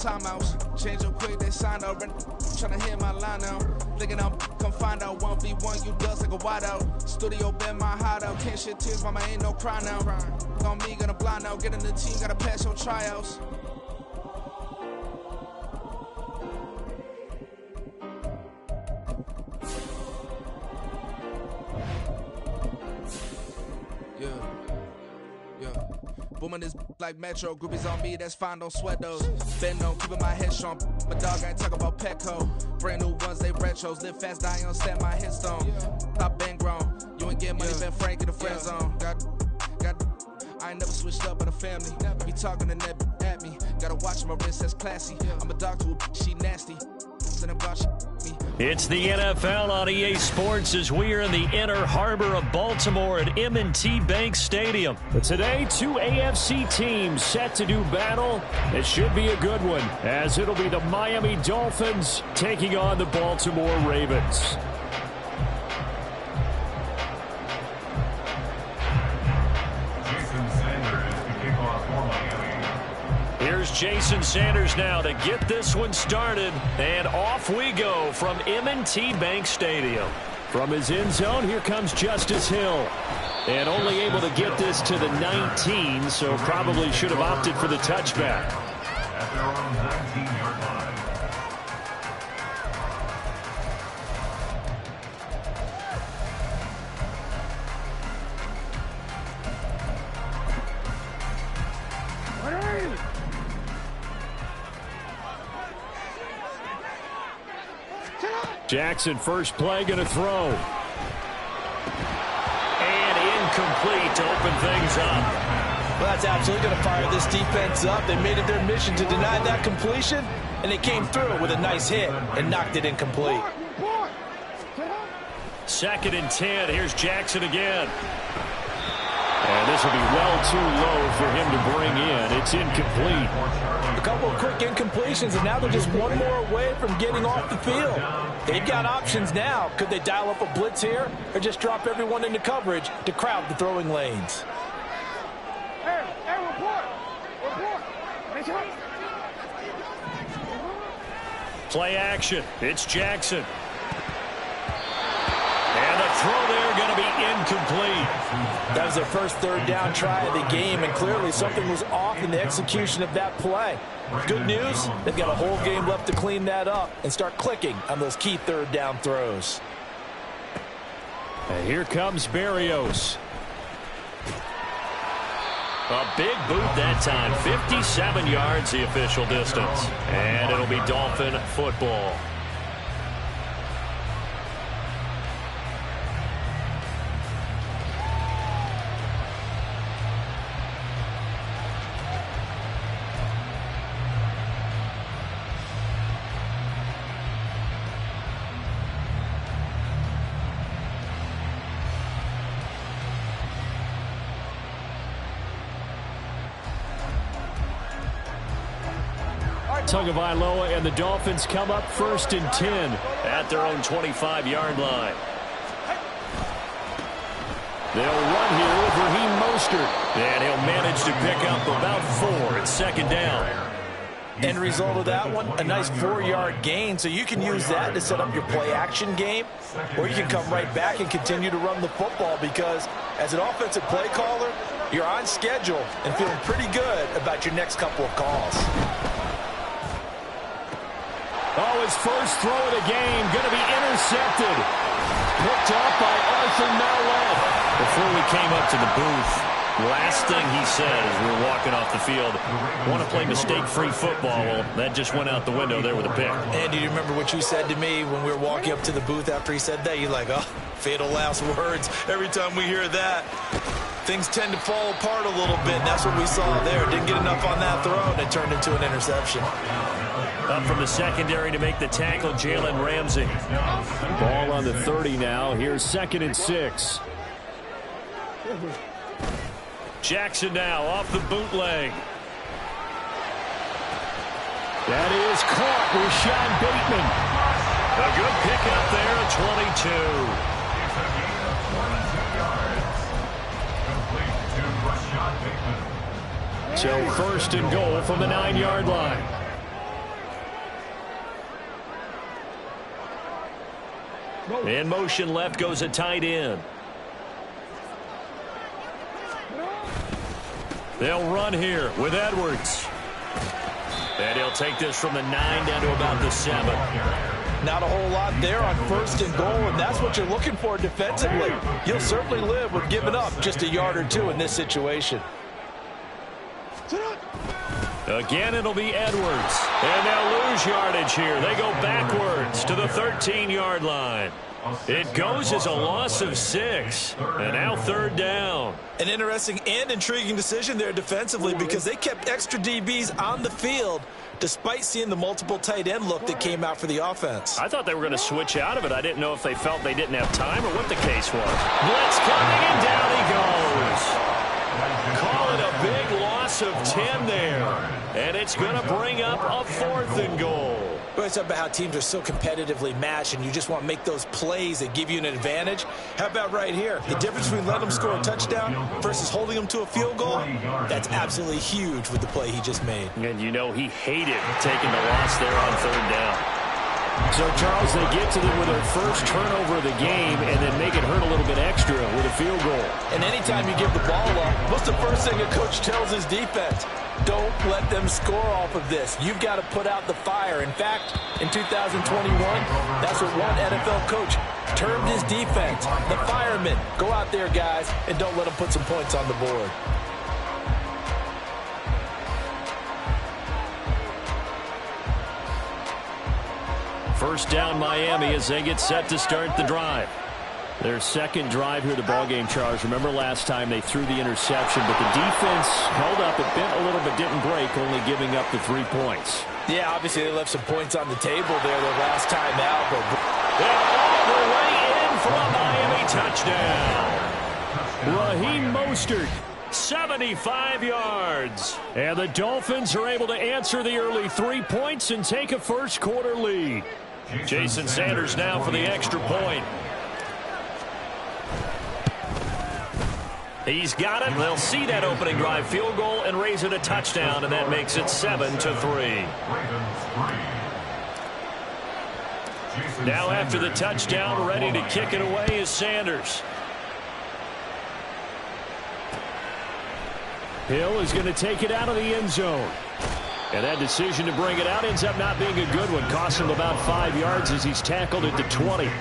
Timeouts, change up quick, they sign up, tryna hit my line now. Thinking I'm come find out 1v1, you does like a wideout. Studio been my hideout, can't shed tears, mama ain't no cry now. On me, gonna blind out, get in the team, gotta pass your tryouts. Booming this like Metro, groupies on me, that's fine, don't sweat those. Bend on, keeping my head strong. My dog ain't talk about Petco. Brand new ones, they retros. Live fast, die on set, my headstone. Top been grown. You ain't get money, been frank in the friend zone. I ain't never switched up on the family. Be talking to that at me. Gotta watch my wrist, that's classy. I'm a dog to a she nasty. It's the NFL on EA Sports as we are in the inner harbor of Baltimore at M&T Bank Stadium. But today, two AFC teams set to do battle. It should be a good one, as it'll be the Miami Dolphins taking on the Baltimore Ravens. Here's Jason Sanders now to get this one started, and off we go from M&T Bank Stadium. From his end zone, here comes Justice Hill. And only able to get this to the 19, so probably should have opted for the touchback. At their own 19-yard line. Jackson, first play, going to throw. And incomplete to open things up. Well, that's absolutely going to fire this defense up. They made it their mission to deny that completion, and they came through with a nice hit and knocked it incomplete. 2nd and 10. Here's Jackson again. And this will be well too low for him to bring in. It's incomplete. A couple of quick incompletions, and now they're just one more away from getting off the field. They've got options now. Could they dial up a blitz here or just drop everyone into coverage to crowd the throwing lanes? Play action. It's Jackson. And the throw there going to be incomplete. That was their first third down try of the game, and clearly something was off in the execution of that play. Good news, they've got a whole game left to clean that up and start clicking on those key third down throws. And here comes Berrios. A big boot that time. 57 yards the official distance. And it'll be Dolphin football. Tagovailoa and the Dolphins come up 1st and 10 at their own 25-yard line. They'll run here with Raheem Mostert, and he'll manage to pick up about 4 at 2nd down. End result of that one, a nice 4-yard gain, so you can use that to set up your play-action game, or you can come right back and continue to run the football because as an offensive play caller, you're on schedule and feeling pretty good about your next couple of calls. Oh, his first throw of the game going to be intercepted. Picked up by Arthur Mallett. Before we came up to the booth, last thing he said as we were walking off the field, want to play mistake-free football. Well, that just went out the window there with a pick. And do you remember what you said to me when we were walking up to the booth after he said that? You're like, oh, fatal last words. Every time we hear that, things tend to fall apart a little bit. And that's what we saw there. Didn't get enough on that throw, and it turned into an interception. Up from the secondary to make the tackle, Jalen Ramsey. Ball on the 30 now. Here's 2nd and 6. Jackson now off the bootleg. That is caught with Sean Bateman. A good pickup there at 22. So 1st and goal from the 9-yard line. In motion left goes a tight end. They'll run here with Edwards. And he'll take this from the 9 down to about the 7. Not a whole lot there on 1st and goal, and that's what you're looking for defensively. You'll certainly live with giving up just a yard or two in this situation. Again, it'll be Edwards. And they'll lose yardage here. They go backwards to the 13-yard line. It goes as a loss of 6. And now 3rd down. An interesting and intriguing decision there defensively because they kept extra DBs on the field despite seeing the multiple tight end look that came out for the offense. I thought they were going to switch out of it. I didn't know if they felt they didn't have time or what the case was. Blitz coming, and down he goes. Call it a big loss of 10 there. And it's going to bring up a 4th and goal. Well, it's about how teams are so competitively matched, and you just want to make those plays that give you an advantage. How about right here? The difference between letting them score a touchdown versus holding them to a field goal, that's absolutely huge with the play he just made. And you know he hated taking the loss there on 3rd down. So, Charles, they get to them with their first turnover of the game and then make it hurt a little bit extra with a field goal. And anytime you give the ball up, what's the first thing a coach tells his defense? Don't let them score off of this. You've got to put out the fire. In fact, in 2021, that's what one NFL coach termed his defense. The firemen. Go out there, guys, and don't let them put some points on the board. First down Miami as they get set to start the drive. Their second drive here, the ballgame, Charles. Remember last time they threw the interception, but the defense held up. It bent a little bit, didn't break, only giving up the 3 points. Yeah, obviously they left some points on the table there the last time out. But they're all the way in for a Miami touchdown. Raheem Mostert, 75 yards. And the Dolphins are able to answer the early 3 points and take a first-quarter lead. Jason Sanders now for the extra point. He's got it. They'll see that opening drive field goal and raise it a touchdown, and that makes it 7-3. Now after the touchdown, ready to kick it away is Sanders. Hill is going to take it out of the end zone. And that decision to bring it out ends up not being a good one. Costs him about 5 yards as he's tackled at the 20. At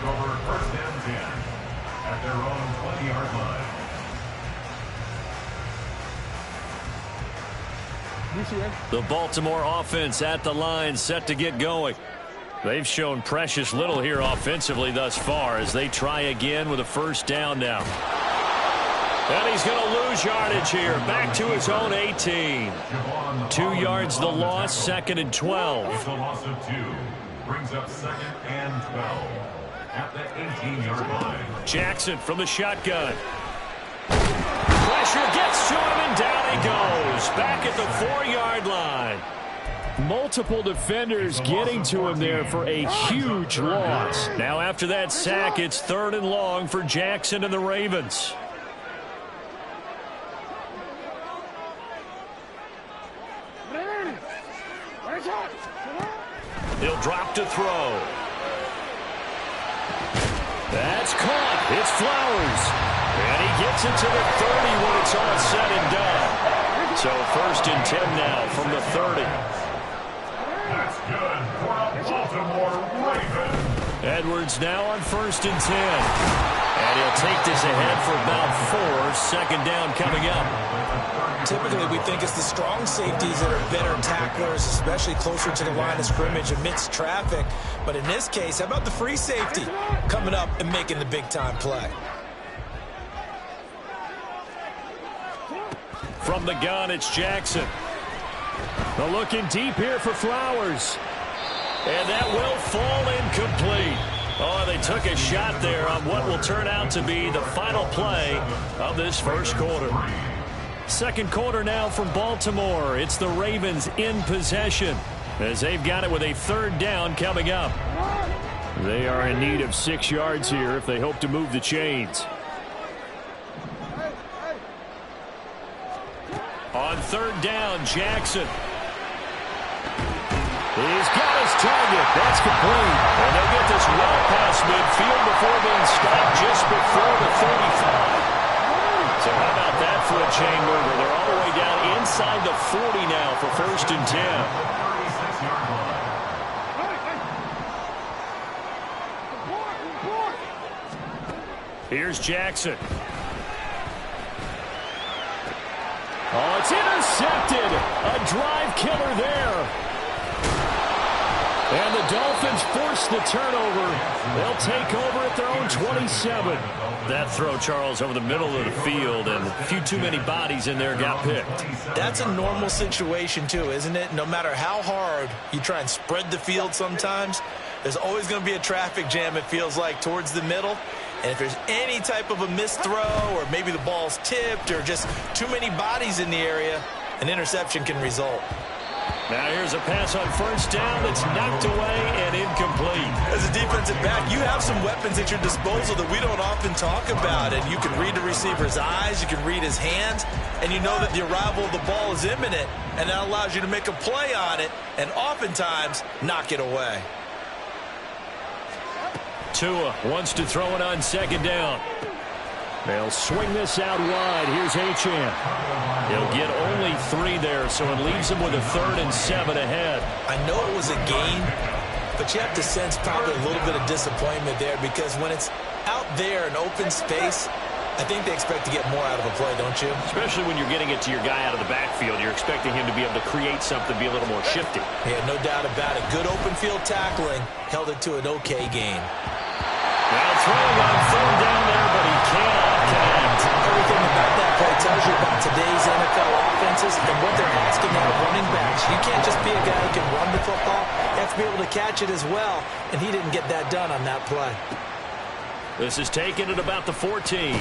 their own 20-yard line. The Baltimore offense at the line, set to get going. They've shown precious little here offensively thus far as they try again with a first down now. And he's going to lose yardage here, back to his own 18. 2 yards the loss, 2nd and 12. The loss of 2 brings up 2nd and 12 at the 18-yard line. Jackson from the shotgun. Pressure gets to him, and down he goes. Back at the 4-yard line. Multiple defenders getting to him there for a huge loss. Now after that sack, it's 3rd and long for Jackson and the Ravens. He'll drop to throw. That's caught. It's Flowers. And he gets it to the 30 when it's all said and done. So 1st and 10 now from the 30. That's good for a Baltimore Raven. Edwards now on 1st and 10. And he'll take this ahead for about 4. 2nd down coming up. Typically, we think it's the strong safeties that are better tacklers, especially closer to the line of scrimmage amidst traffic. But in this case, how about the free safety coming up and making the big-time play? From the gun, it's Jackson. They're looking deep here for Flowers. And that will fall incomplete. Oh, they took a shot there on what will turn out to be the final play of this first quarter. Second quarter now from Baltimore. It's the Ravens in possession as they've got it with a 3rd down coming up. They are in need of 6 yards here if they hope to move the chains. On 3rd down, Jackson. He's got his target. That's complete. And they'll get this well past midfield before being stopped just before the 35. So how about that for a chain mover? They're all the way down inside the 40 now for 1st and 10. Here's Jackson. Oh, it's intercepted. A drive killer there. And the Dolphins force the turnover. They'll take over at their own 27. That throw, Charles, over the middle of the field, and a few too many bodies in there got picked. That's a normal situation, too, isn't it? No matter how hard you try and spread the field sometimes, there's always going to be a traffic jam, it feels like, towards the middle. And if there's any type of a missed throw or maybe the ball's tipped or just too many bodies in the area, an interception can result. Now here's a pass on 1st down that's knocked away and incomplete. As a defensive back, you have some weapons at your disposal that we don't often talk about. And you can read the receiver's eyes, you can read his hands, and you know that the arrival of the ball is imminent. And that allows you to make a play on it and oftentimes knock it away. Tua wants to throw it on 2nd down. They'll swing this out wide. Here's Achane. He'll get only 3 there, so it leaves him with a 3rd and 7 ahead. I know it was a gain, but you have to sense probably a little bit of disappointment there because when it's out there in open space, I think they expect to get more out of a play, don't you? Especially when you're getting it to your guy out of the backfield. You're expecting him to be able to create something, be a little more shifty. Yeah, no doubt about it. Good open field tackling held it to an okay gain. Now throwing on 3rd down there, but he cannot connect. Everything about that play tells you about today's NFL offenses and what they're asking out of running backs. You can't just be a guy who can run the football. You have to be able to catch it as well, and he didn't get that done on that play. This is taken at about the 14.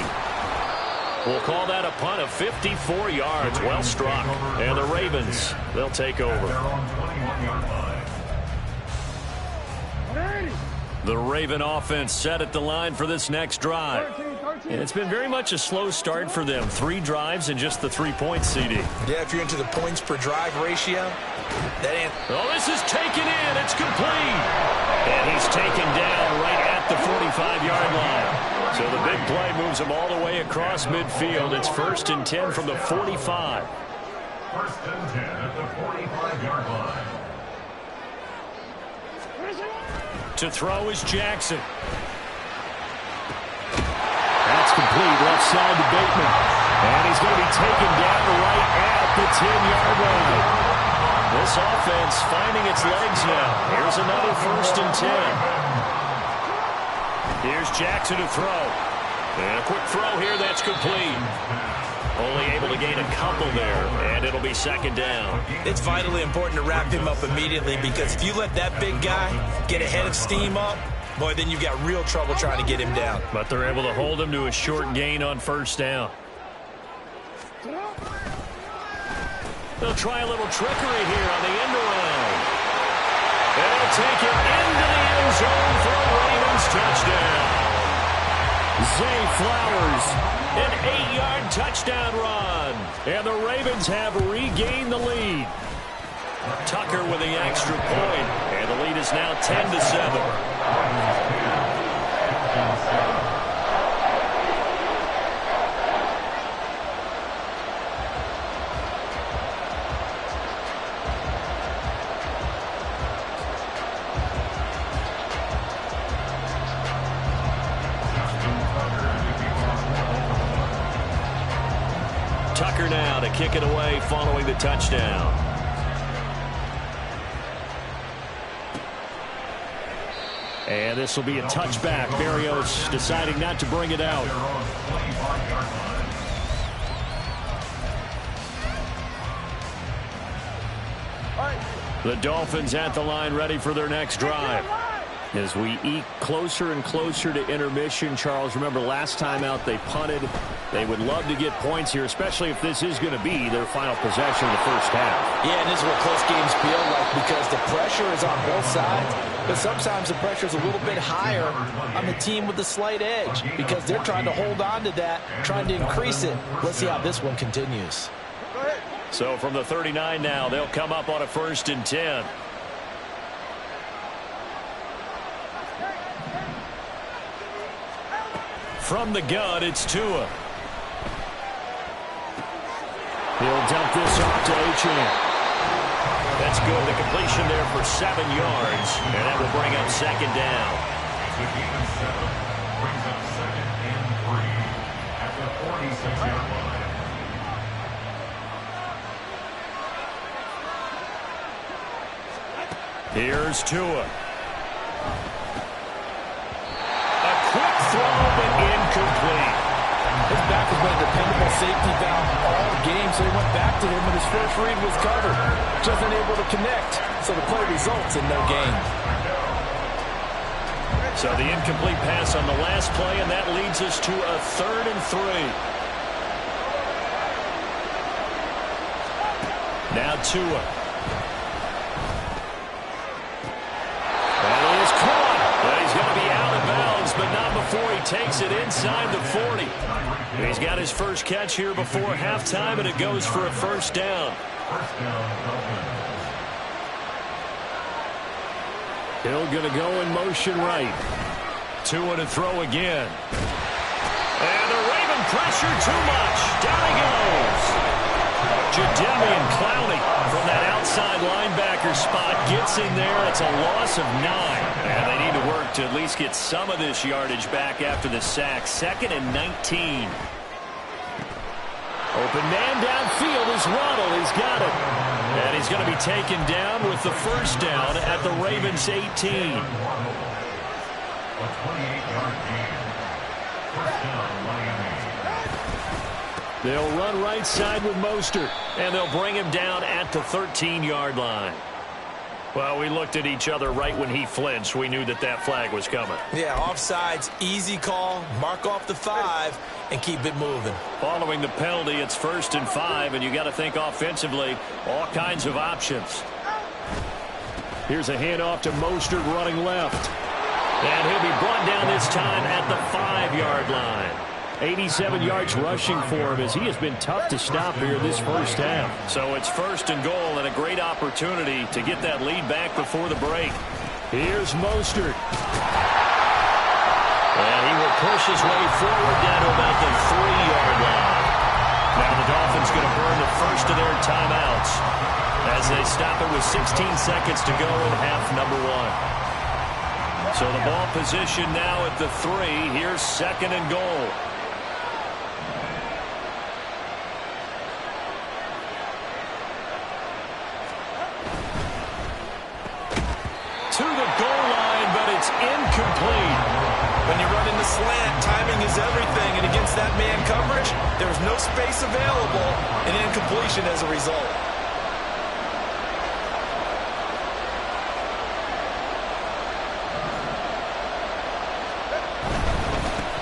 We'll call that a punt of 54 yards. Well struck. And the Ravens, they'll take over. The Raven offense set at the line for this next drive. And it's been very much a slow start for them. 3 drives and just the 3 points, CD. Yeah, if you're into the points per drive ratio, that ain't... Oh, this is taken in. It's complete. And he's taken down right at the 45-yard line. So the big play moves him all the way across midfield. It's 1st and 10 from the 45. 1st and 10 at the 45-yard line. To throw is Jackson. That's complete. Left side to Bateman. And he's going to be taken down right at the 10-yard line. This offense finding its legs now. Here's another 1st and 10. Here's Jackson to throw. And a quick throw here. That's complete. Only able to gain a couple there, and it'll be 2nd down. It's vitally important to wrap him up immediately because if you let that big guy get ahead of steam up, boy, then you've got real trouble trying to get him down. But they're able to hold him to a short gain on 1st down. They'll try a little trickery here on the end around. And they'll take it into the end zone for a Ravens touchdown. Zay Flowers, an 8-yard touchdown run. And the Ravens have regained the lead. Tucker with the extra point. And the lead is now 10-7. Tucker now to kick it away following the touchdown. And this will be a touchback. Berrios deciding not to bring it out. The Dolphins at the line ready for their next drive. As we eke closer and closer to intermission, Charles, remember last time out they punted. They would love to get points here, especially if this is going to be their final possession of the first half. Yeah, and this is what close games feel like because the pressure is on both sides, but sometimes the pressure is a little bit higher on the team with the slight edge because they're trying to hold on to that, trying to increase it. Let's see how this one continues. So from the 39 now, they'll come up on a 1st and 10. From the gun, it's Tua. He'll dump this off to Achane. That's good. The completion there for 7 yards, and that will bring up second down. The game is 7. Brings up second and 3 at the 46-yard line. Here's Tua. A quick throw, but incomplete. His back has been a dependable safety valve all game, so he went back to him when his first read was covered. Just unable to connect, so the play results in no gain. So the incomplete pass on the last play, and that leads us to a 3rd and 3. Now Tua. That is caught. But he's going to be out of bounds, but not before he takes it inside the 40. He's got his first catch here before halftime, and it goes for a first down. Hill going to go in motion right. Tua to throw again. And the Raven pressure too much. Down he goes. Jadeveon Clowney from that outside linebacker spot gets in there. It's a loss of 9. And they need to work to at least get some of this yardage back after the sack. 2nd and 19. Open man downfield is Waddle. He's got it. And he's going to be taken down with the first down at the Ravens 18. A 28-yard gain. First down, Miami. They'll run right side with Mostert, and they'll bring him down at the 13-yard line. Well, we looked at each other right when he flinched. We knew that that flag was coming. Yeah, offsides, easy call, mark off the 5, and keep it moving. Following the penalty, it's 1st and 5, and you got to think offensively, all kinds of options. Here's a handoff to Mostert running left. And he'll be brought down this time at the 5-yard line. 87 yards rushing for him as he has been tough to stop here this first half. So it's 1st and goal and a great opportunity to get that lead back before the break. Here's Mostert. And he will push his way forward down to about the 3-yard line. Now the Dolphins going to burn the first of their timeouts as they stop it with 16 seconds to go in half number 1. So the ball position now at the 3. Here's 2nd and goal. To the goal line, but it's incomplete. When you run in the slant, timing is everything, and against that man coverage, there was no space available, and incompletion as a result.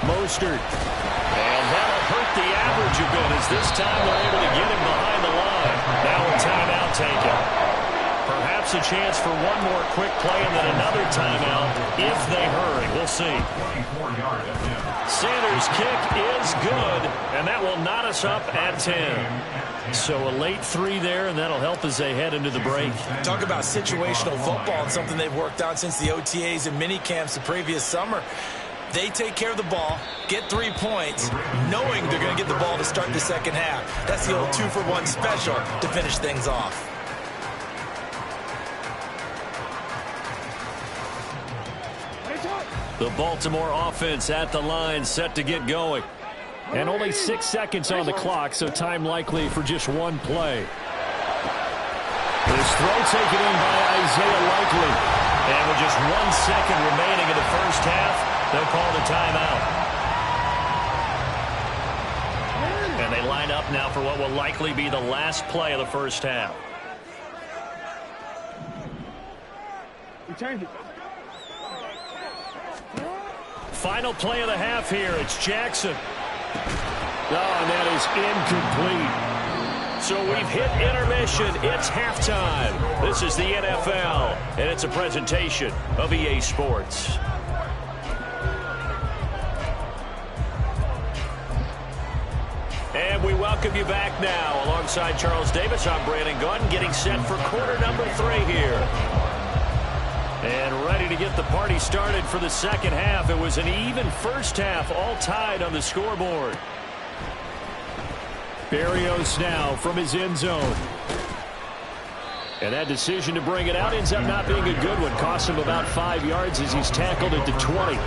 Mostert. And that'll hurt the average a bit as this time they're able to get him behind the line. Now a timeout taken. Perhaps a chance for one more quick play and then another timeout if they hurry. We'll see. 24-yard attempt. Sanders' kick is good, and that will knot us up at 10. So a late 3 there, and that'll help as they head into the break. Talk about situational football and something they've worked on since the OTAs and mini camps the previous summer. They take care of the ball, get 3 points, knowing they're going to get the ball to start the second half. That's the old 2-for-1 special to finish things off. The Baltimore offense at the line, set to get going. And only 6 seconds on the clock, so time likely for just one play. This throw taken in by Isaiah Likely. And with just 1 second remaining in the first half, they'll call the timeout. And they line up now for what will likely be the last play of the first half. Final play of the half here. It's Jackson. Oh, and that is incomplete. So we've hit intermission. It's halftime. This is the NFL, and it's a presentation of EA Sports. And we welcome you back now. Alongside Charles Davis, I'm Brandon Gaudin, getting set for quarter number 3 here. And ready to to get the party started for the second half. It was an even first half, all tied on the scoreboard. Berrios now from his end zone. And that decision to bring it out ends up not being a good one. Cost him about 5 yards as he's tackled at the 20.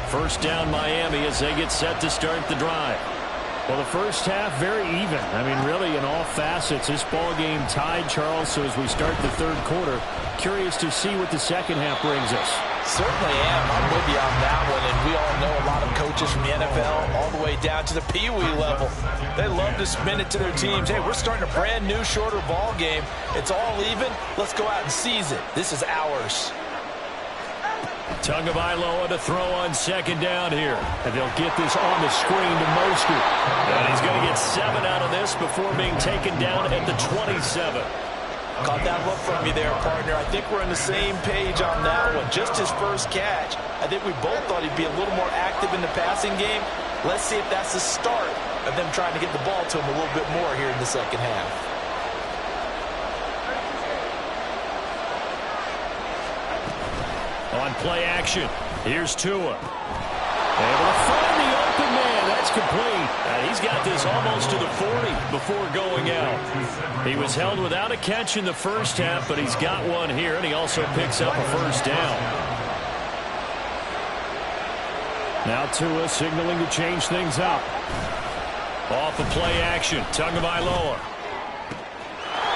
First down Miami as they get set to start the drive. Well, the first half, very even. I mean, really, in all facets, this ball game tied, Charles. So as we start the third quarter, curious to see what the second half brings us. Certainly am. I'm with you on that one. And we all know a lot of coaches from the NFL all the way down to the Pee Wee level. They love to spin it to their teams. Hey, we're starting a brand new, shorter ball game. It's all even. Let's go out and seize it. This is ours. Tagovailoa to throw on second down here. And they'll get this on the screen to Mostert. And he's going to get 7 out of this before being taken down at the 27. Caught that look from you there, partner. I think we're on the same page on that one. Just his first catch. I think we both thought he'd be a little more active in the passing game. Let's see if that's the start of them trying to get the ball to him a little bit more here in the second half. On play action, here's Tua. Able to find the open man. That's complete. And he's got this almost to the 40 before going out. He was held without a catch in the first half, but he's got one here, and he also picks up a first down. Now Tua signaling to change things up. Off of play action, Tagovailoa.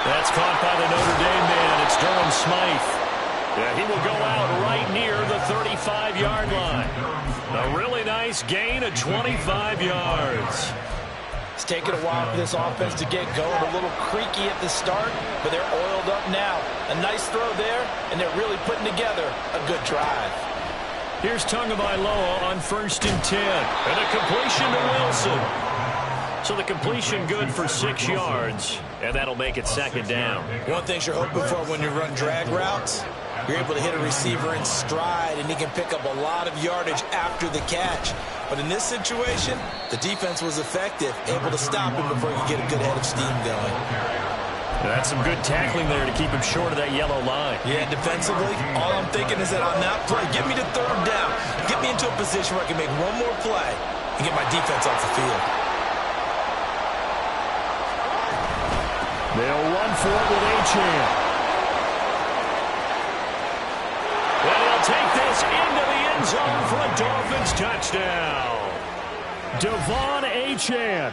That's caught by the Notre Dame man. It's Durham Smythe. Yeah, he will go out right near the 35-yard line. A really nice gain of 25 yards. It's taken a while for this offense to get going. A little creaky at the start, but they're oiled up now. A nice throw there, and they're really putting together a good drive. Here's Tagovailoa on 1st and 10. And a completion to Wilson. So the completion good for 6 yards, and that'll make it second down. One thing you're hoping for when you run drag routes, you're able to hit a receiver in stride, and he can pick up a lot of yardage after the catch. But in this situation, the defense was effective, able to stop him before he could get a good head of steam going. That's some good tackling there to keep him short of that yellow line. Yeah, defensively, all I'm thinking is that on that play, get me to 3rd down. Get me into a position where I can make one more play and get my defense off the field. They'll run for it with Achane. And he'll take this into the end zone for a Dolphins touchdown. Devon Achane,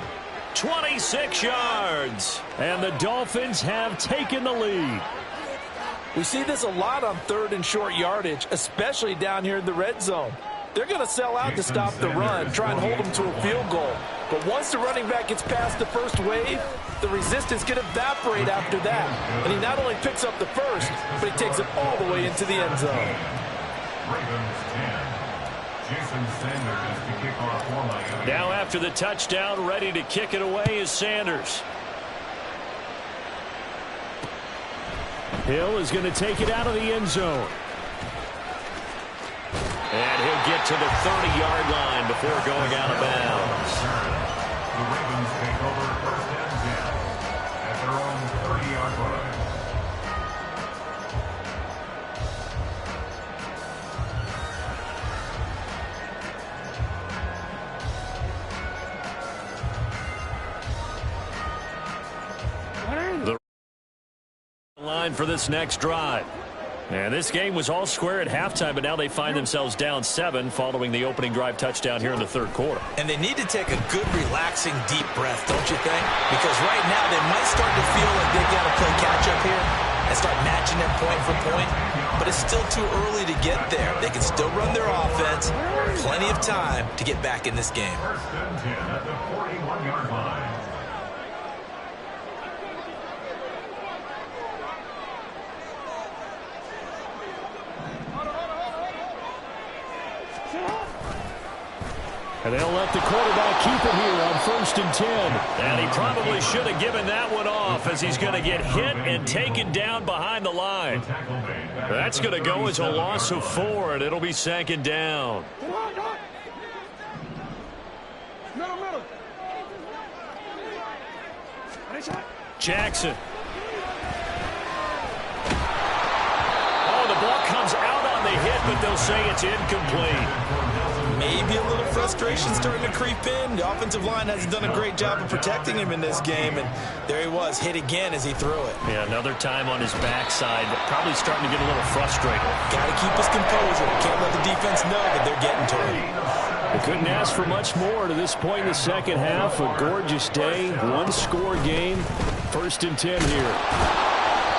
26 yards. And the Dolphins have taken the lead. We see this a lot on 3rd and short yardage, especially down here in the red zone. They're going to sell out to stop the run, try and hold them to a field goal. But once the running back gets past the first wave, the resistance can evaporate after that. And he not only picks up the first, but he takes it all the way into the end zone. Ravens 10. Jason Sanders to kick off for Miami. Now after the touchdown, ready to kick it away is Sanders. Hill is going to take it out of the end zone. And he'll get to the 30-yard line before going out of bounds. The Ravens take over 1st and 10 at their own 30-yard line. The line for this next drive. And this game was all square at halftime, but now they find themselves down 7 following the opening drive touchdown here in the 3rd quarter. And they need to take a good, relaxing, deep breath, don't you think? Because right now they might start to feel like they've got to play catch-up here and start matching them point for point. But it's still too early to get there. They can still run their offense. Plenty of time to get back in this game. 1st and 10 at the 41-yard line. And they'll let the quarterback keep it here on 1st and 10. And he probably should have given that one off as he's going to get hit and taken down behind the line. That's going to go as a loss of 4, and it'll be 2nd down. Jackson. Oh, the ball comes out on the hit, but they'll say it's incomplete. Maybe a little frustration starting to creep in. The offensive line hasn't done a great job of protecting him in this game, and there he was, hit again as he threw it. Yeah, another time on his backside, probably starting to get a little frustrated. Got to keep his composure. Can't let the defense know that they're getting to him. They couldn't ask for much more to this point in the second half. A gorgeous day, one-score game. 1st and 10 here.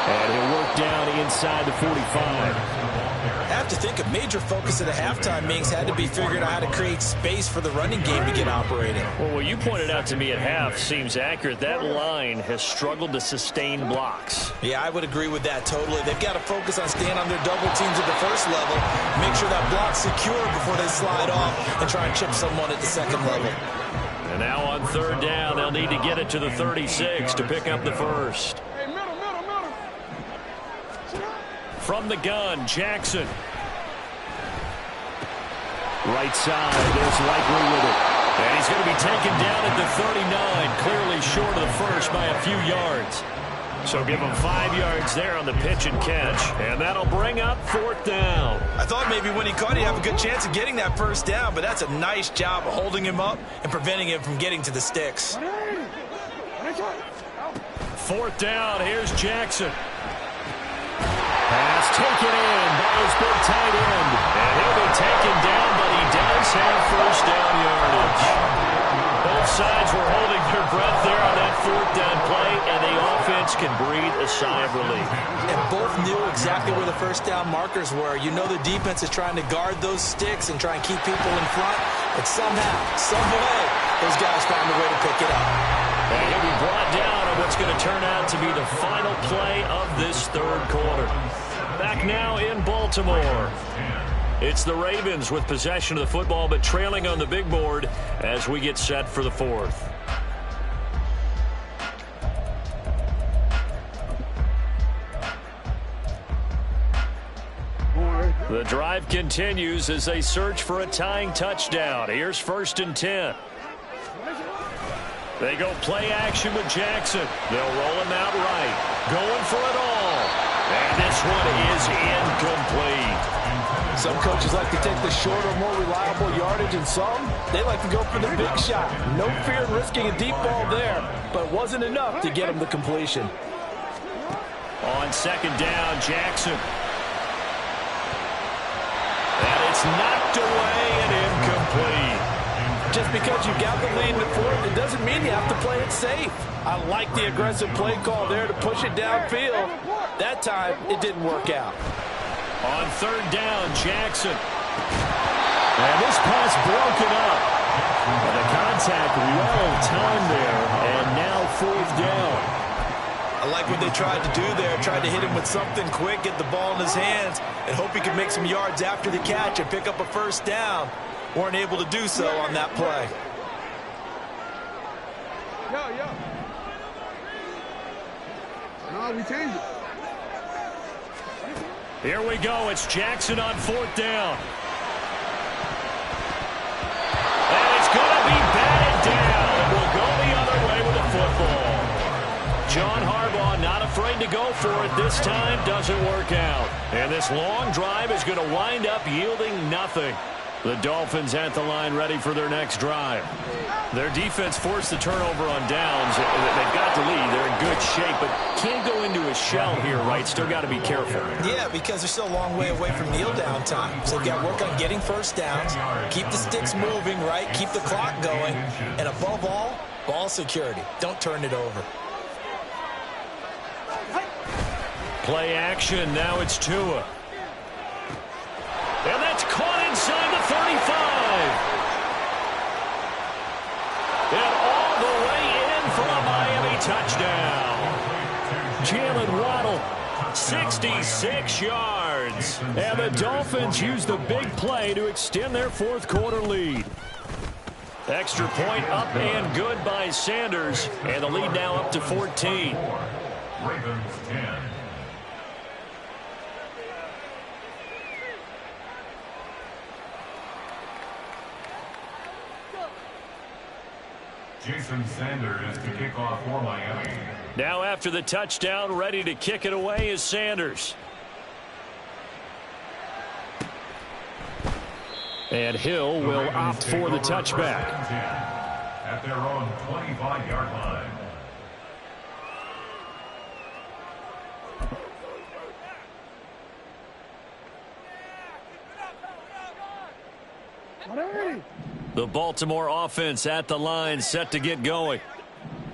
And he'll work down inside the 45. I have to think a major focus of the halftime meetings had to be figuring out how to create space for the running game to get operating. Well, what you pointed out to me at half seems accurate. That line has struggled to sustain blocks. Yeah, I would agree with that totally. They've got to focus on staying on their double teams at the first level, make sure that block's secure before they slide off and try and chip someone at the second level. And now on 3rd down, they'll need to get it to the 36 to pick up the first. From the gun, Jackson. Right side, there's Likely with it. And he's going to be taken down at the 39, clearly short of the first by a few yards. So give him 5 yards there on the pitch and catch. And that'll bring up 4th down. I thought maybe when he caught it, he'd have a good chance of getting that first down, but that's a nice job of holding him up and preventing him from getting to the sticks. 4th down, here's Jackson. Pass taken in by his big tight end. And he'll be taken down, but he does have 1st down yardage. Both sides were holding their breath there on that 4th down play, and the offense can breathe a sigh of relief. And both knew exactly where the 1st down markers were. You know the defense is trying to guard those sticks and try and keep people in front, but somehow, some way, those guys found a way to pick it up. And he'll be brought down on what's going to turn out to be the final play of this 3rd quarter. Back now in Baltimore. It's the Ravens with possession of the football, but trailing on the big board as we get set for the 4th. The drive continues as they search for a tying touchdown. Here's 1st and 10. They go play action with Jackson. They'll roll him out right. Going for it all. And this one is incomplete. Some coaches like to take the shorter, more reliable yardage, and some, they like to go for the big shot. No fear in risking a deep ball there, but it wasn't enough to get him the completion. On 2nd down, Jackson. And it's knocked away and incomplete. Just because you got the lead in the 4th, it doesn't mean you have to play it safe. I like the aggressive play call there to push it downfield. That time, it didn't work out. On 3rd down, Jackson. And this pass broken up. And the contact well timed there, and now 4th down. I like what they tried to do there, tried to hit him with something quick, get the ball in his hands, and hope he could make some yards after the catch and pick up a 1st down. Weren't able to do so on that play. No, we changed it. Here we go. It's Jackson on 4th down. And it's going to be batted down. And we'll go the other way with the football. John Harbaugh not afraid to go for it. This time doesn't work out. And this long drive is going to wind up yielding nothing. The Dolphins at the line ready for their next drive. Their defense forced the turnover on downs. They've got the lead. They're in good shape, but can't go into a shell here, right? Still got to be careful. Yeah, because they're still a long way away from kneel down time. So they've got to work on getting 1st downs, keep the sticks moving, right? Keep the clock going. And above all, ball security. Don't turn it over. Play action. Now it's Tua. And that's caught inside the 35. And all the way in for a Miami touchdown. Jalen Waddle, 66 yards. And the Dolphins use the big play to extend their 4th quarter lead. Extra point up and good by Sanders. And the lead now up to 14. Ravens 10. Jason Sanders to kick off for Miami. Now after the touchdown, ready to kick it away is Sanders. And Hill will opt for the touchback. At their own 25-yard line. The Baltimore offense at the line, set to get going.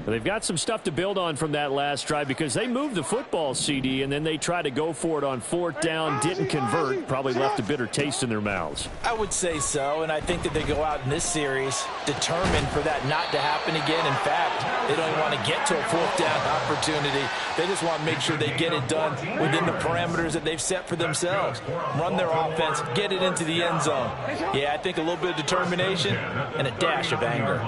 They've got some stuff to build on from that last drive because they moved the football, CD, and then they tried to go for it on 4th down, didn't convert, probably left a bitter taste in their mouths. I would say so, and I think that they go out in this series determined for that not to happen again. In fact, they don't even want to get to a 4th down opportunity. They just want to make sure they get it done within the parameters that they've set for themselves. Run their offense, get it into the end zone. Yeah, I think a little bit of determination and a dash of anger.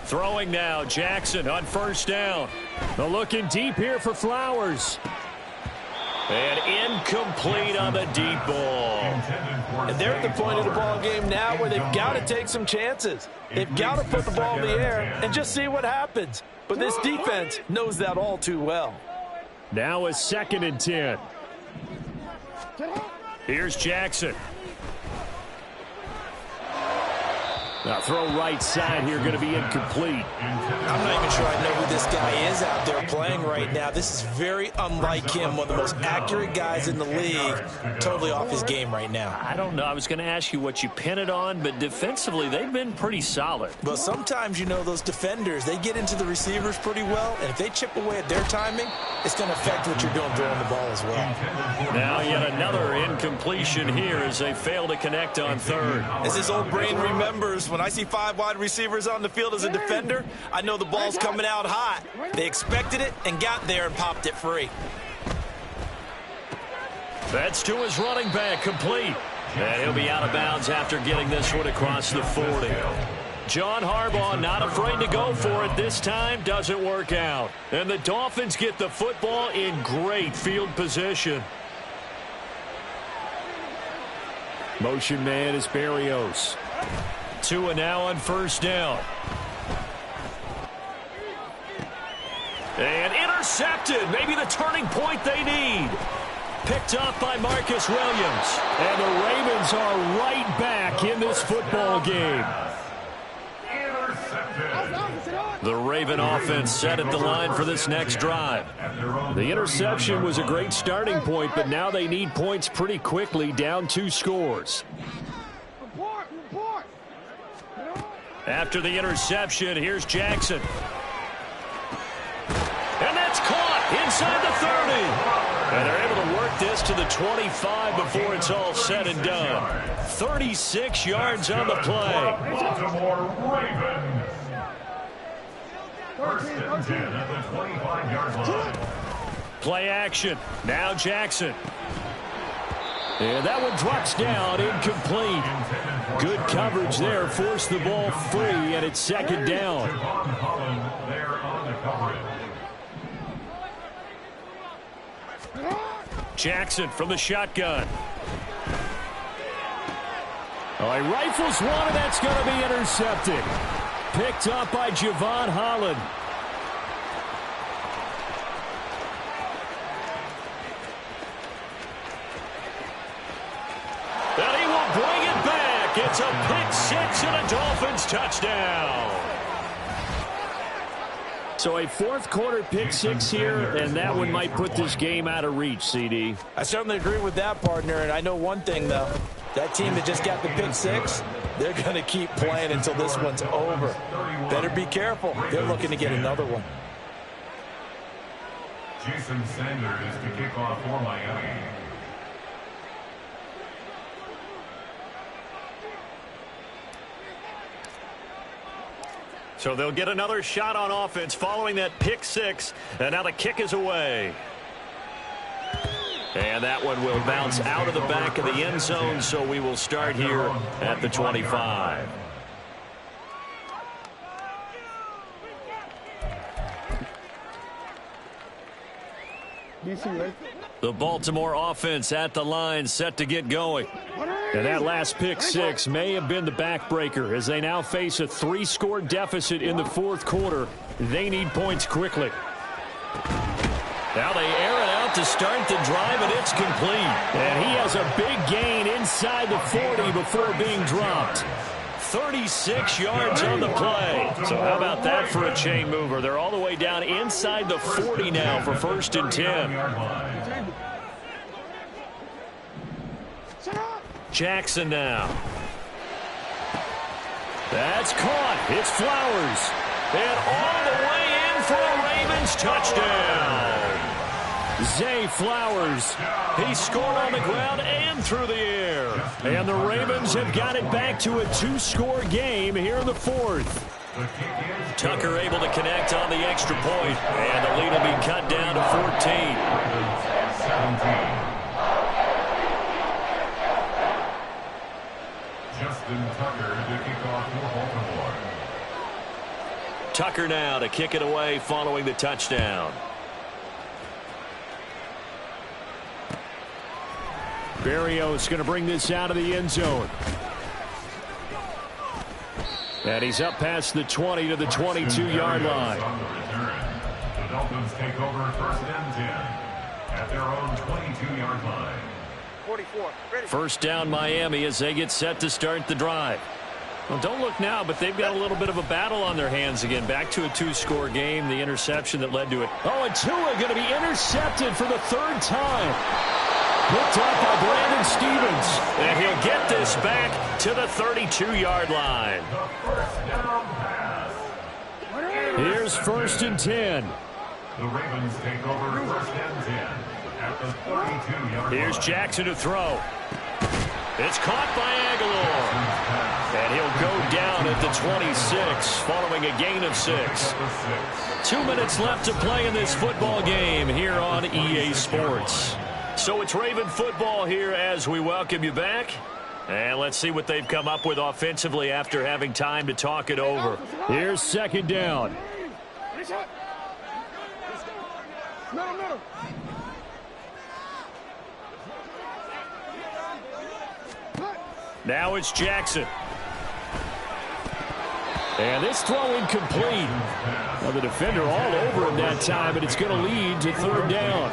Throwing now, Jackson on 1st down. They're looking deep here for Flowers. And incomplete on the deep ball. And they're at the point of the ball game now where they've got to take some chances. They've got to put the ball in the air and just see what happens. But this defense knows that all too well. Now a 2nd and 10. Here's Jackson. Now throw right side here, going to be incomplete. I'm not even sure I know who this guy is out there playing right now. This is very unlike him, one of the most accurate guys in the league. Totally off his game right now. I don't know. I was going to ask you what you pin it on, but defensively they've been pretty solid. But sometimes, you know, those defenders, they get into the receivers pretty well, and if they chip away at their timing, it's going to affect what you're doing throwing the ball as well. Now yet another incompletion here as they fail to connect on 3rd. As his old brain remembers, when I see 5 wide receivers on the field as a defender, I know the ball's coming out hot. They expected it and got there and popped it free. That's to his running back, complete. And he'll be out of bounds after getting this one across the 40. John Harbaugh not afraid to go for it this time. Doesn't work out. And the Dolphins get the football in great field position. Motion man is Berrios. Tua now on 1st down. And intercepted. Maybe the turning point they need. Picked up by Marcus Williams. And the Ravens are right back in this football game. The Raven offense set at the line for this next drive. The interception was a great starting point, but now they need points pretty quickly, down 2 scores. After the interception, here's Jackson. And that's caught inside the 30. And they're able to work this to the 25 before it's all said and done. 36 yards on the play. Baltimore Ravens. 1st and 10 at the 25-yard line. Play action. Now Jackson. And that one drops down, incomplete. Good coverage there, forced the ball free, and it's 2nd down. Javon Holland there on the coverage. Jackson from the shotgun. Oh, he rifles one, and that's going to be intercepted. Picked up by Javon Holland. And he will bring it back. It's a pick 6 and a Dolphins touchdown. So a 4th quarter pick 6 here, and that one might put this game out of reach, CD. I certainly agree with that, partner, and I know one thing, though. That team that just got the pick 6, they're going to keep playing until this one's over. Better be careful. They're looking to get another one. Jason Sanders to kick off for Miami. So they'll get another shot on offense following that pick 6, and now the kick is away. And that one will bounce out of the back of the end zone, so we will start here at the 25. The Baltimore offense at the line, set to get going. And that last pick six may have been the backbreaker as they now face a 3-score deficit in the fourth quarter. They need points quickly. Now they air it out to start the drive, and it's complete. And he has a big gain inside the 40 before being dropped. 36 yards on the play. So how about that for a chain mover? They're all the way down inside the 40 now for 1st and 10. Jackson now. That's caught. It's Flowers. And all the way in for a Ravens touchdown. Zay Flowers. He scored on the ground and through the air. And the Ravens have got it back to a 2-score game here in the fourth. Tucker able to connect on the extra point. And the lead will be cut down to 14. Justin Tucker to kick off for Baltimore. Tucker now to kick it away following the touchdown. Berrios going to bring this out of the end zone. And he's up past the 20 to the 22-yard line. The Dolphins take over 1st and 10 at their own 22-yard line. 44. Ready. First down Miami as they get set to start the drive. Well, don't look now, but they've got a little bit of a battle on their hands again. Back to a 2-score game, the interception that led to it. Oh, and Tua going to be intercepted for the 3rd time. Picked up by Brandon Stevens. And he'll get this back to the 32-yard line. Here's 1st and 10. The Ravens take over 1st and 10 at the 32-yard line. Here's Jackson to throw. It's caught by Aguilar. And he'll go down at the 26 following a gain of 6. 2 minutes left to play in this football game here on EA Sports. So it's Raven football here as we welcome you back. And let's see what they've come up with offensively after having time to talk it over. Here's 2nd down. Now it's Jackson. And this throw incomplete. Now the defender all over him that time, but it's going to lead to 3rd down.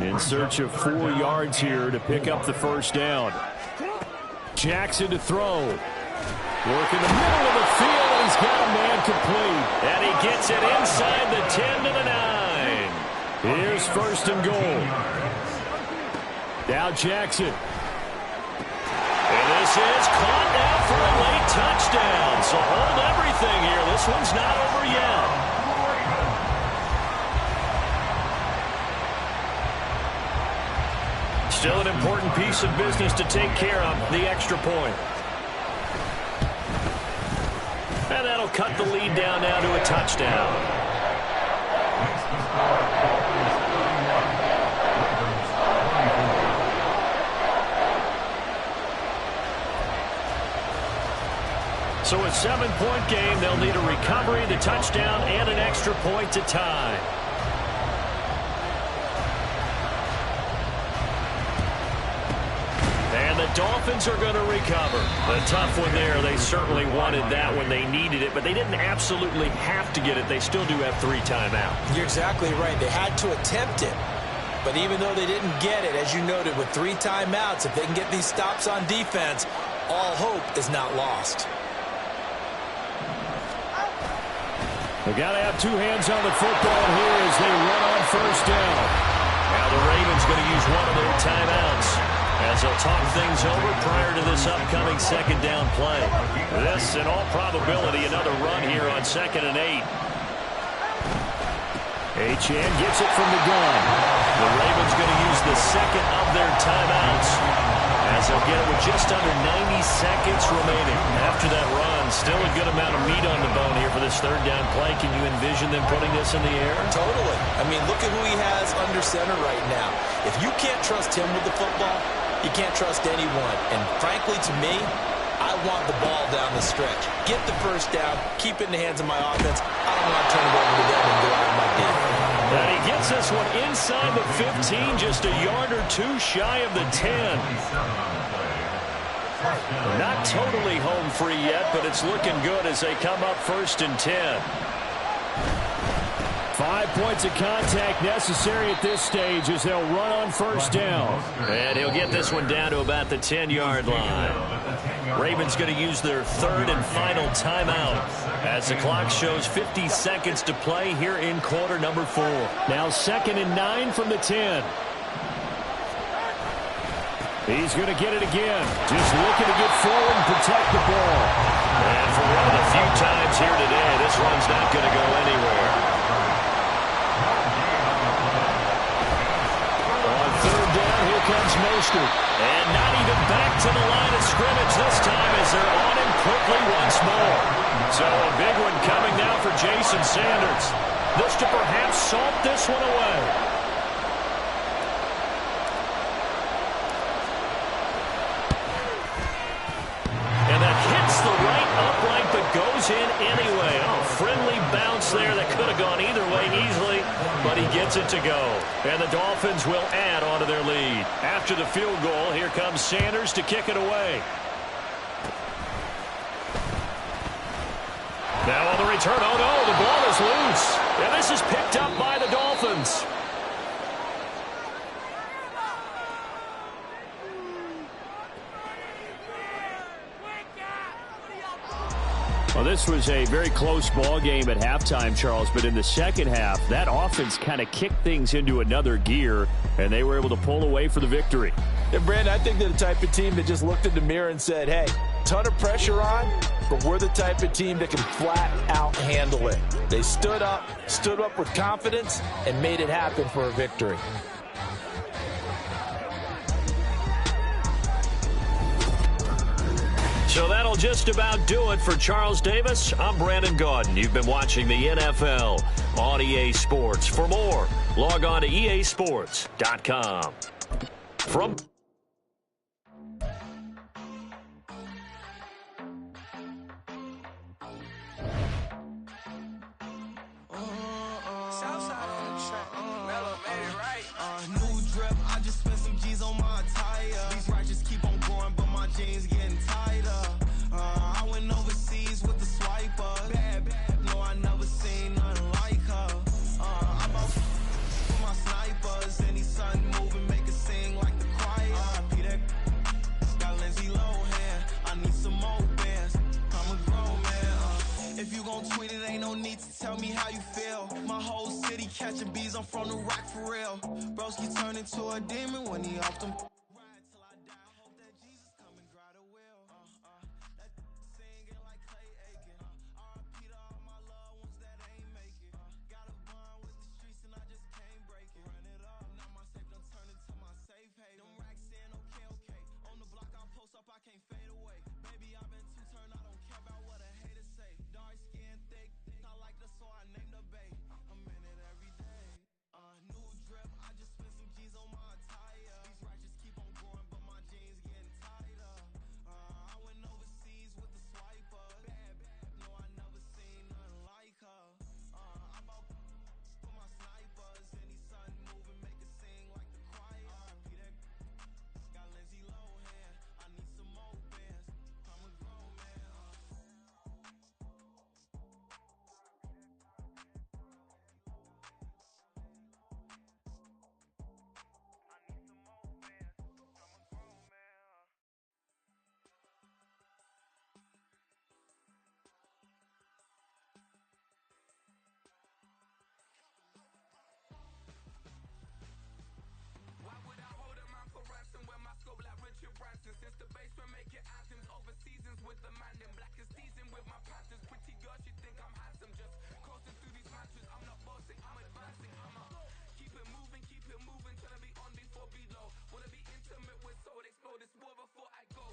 In search of 4 yards here to pick up the 1st down. Jackson to throw. Work in the middle of the field, and he's got a man complete. And he gets it inside the 10 to the 9. Here's 1st and goal. Now Jackson. And this is caught now for a late touchdown. So hold everything here. This one's not over yet. Still an important piece of business to take care of, the extra point. And that'll cut the lead down now to a touchdown. So a 7-point game, they'll need a recovery, the touchdown, and an extra point to tie. And the Dolphins are going to recover. A tough one there. They certainly wanted that when they needed it, but they didn't absolutely have to get it. They still do have 3 timeouts. You're exactly right. They had to attempt it. But even though they didn't get it, as you noted, with 3 timeouts, if they can get these stops on defense, all hope is not lost. They've got to have 2 hands on the football here as they run on 1st down. Now the Ravens going to use one of their timeouts as they'll talk things over prior to this upcoming 2nd down play. This, in all probability, another run here on 2nd and 8. Achane gets it from the gun. The Ravens going to use the 2nd of their timeouts as they'll get it with just under 90 seconds remaining. After that run, still a good amount of meat on the bone here for this 3rd down play. Can you envision them putting this in the air? Totally. I mean, look at who he has under center right now. If you can't trust him with the football, you can't trust anyone. And frankly, to me, I want the ball down the stretch. Get the 1st down, keep it in the hands of my offense. I don't want to turn it over to them and go out of my deep. And he gets this one inside the 15, just a yard or 2 shy of the 10. Not totally home free yet, but it's looking good as they come up 1st and 10. 5 points of contact necessary at this stage as they'll run on 1st down. And he'll get this one down to about the 10-yard line. Ravens going to use their 3rd and final timeout as the clock shows 50 seconds to play here in quarter number 4. Now 2nd and 9 from the 10. He's going to get it again. Just looking to get forward and protect the ball. And for one of the few times here today, this run's not going to go anywhere. On 3rd down, here comes Mostert. And not even back to the line of scrimmage this time as they're on him quickly once more. So a big one coming now for Jason Sanders. This to perhaps salt this one away. The right upright, but goes in anyway. Oh, friendly bounce there that could have gone either way easily, but he gets it to go. And the Dolphins will add on to their lead. After the field goal, here comes Sanders to kick it away. Now on the return, oh no, the ball is loose. And this is picked up by the Dolphins. Well, this was a very close ball game at halftime, Charles, but in the second half, that offense kind of kicked things into another gear, and they were able to pull away for the victory. Yeah, Brandon, I think they're the type of team that just looked in the mirror and said, hey, ton of pressure on, but we're the type of team that can flat out handle it. They stood up with confidence, and made it happen for a victory. So that'll just about do it for Charles Davis. I'm Brandon Gaudin. You've been watching the NFL on EA Sports. For more, log on to easports.com. From tell me how you feel. My whole city catching bees, I'm from the rock for real. Broski turned into a demon when he off them. Ride till I die, hope that Jesus come and grind a wheel. That singing like Clay Aiken. R.I.P. to all my loved ones that ain't make it. Got a bond with the streets and I just can't break it. Run it up, now my safe done turned into my safe haven. Them racks in, okay. On the block I post up, I can't fade away. Baby, I've been too turned, I don't care about what a hater say. Dark skin, thick, I like the so I named the bay. I'm in it every day. New drip, I just spent some G's on my attire. These righteous keep on growing, but my jeans getting tighter. I went overseas with the swiper. Bad, no, I never seen nothing like her. I bought for my snipers. Any sun moving, make it sing like the choir. R.I.P. that got Lindsay Lohan. I need some more bands. I'm a grown man. Since the basement making anthems over seasons with the man them black as season with my panthers. Pretty girl, she think I'm handsome. Just coasting through these matches. I'm not bossing, I'm advancing. I'ma keep it moving, trying to be on before below. Wanna be intimate with soul, explode this war before I go.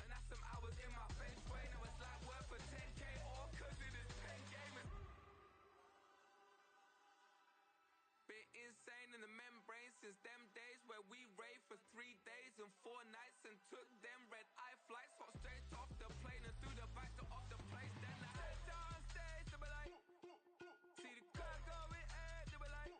And that's some hours in my bench way. Now it's like worth for 10K or cause it is pen gaming. Bit insane in the membrane since them days where we raved for 3 days and 4 nights and took them red eye flights. Hop straight off the plane and through the back door of the place. Then I head downstairs to be like, see the car going ahead to be like,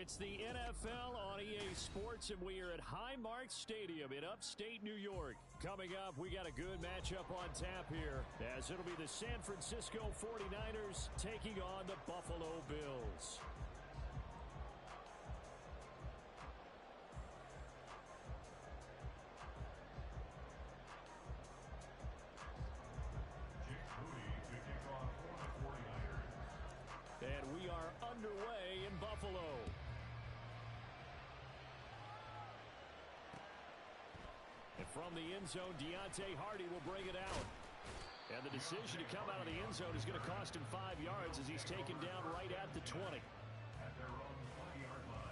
It's the NFL on EA Sports, and we are at Highmark Stadium in upstate New York. Coming up, we got a good matchup on tap here, as it'll be the San Francisco 49ers taking on the Buffalo Bills. And we are underway in Buffalo. And from the end zone, Deontay Hardy will bring it out. And the decision to come out of the end zone is going to cost him 5 yards as he's taken down right at the 20. At their own 20-yard line.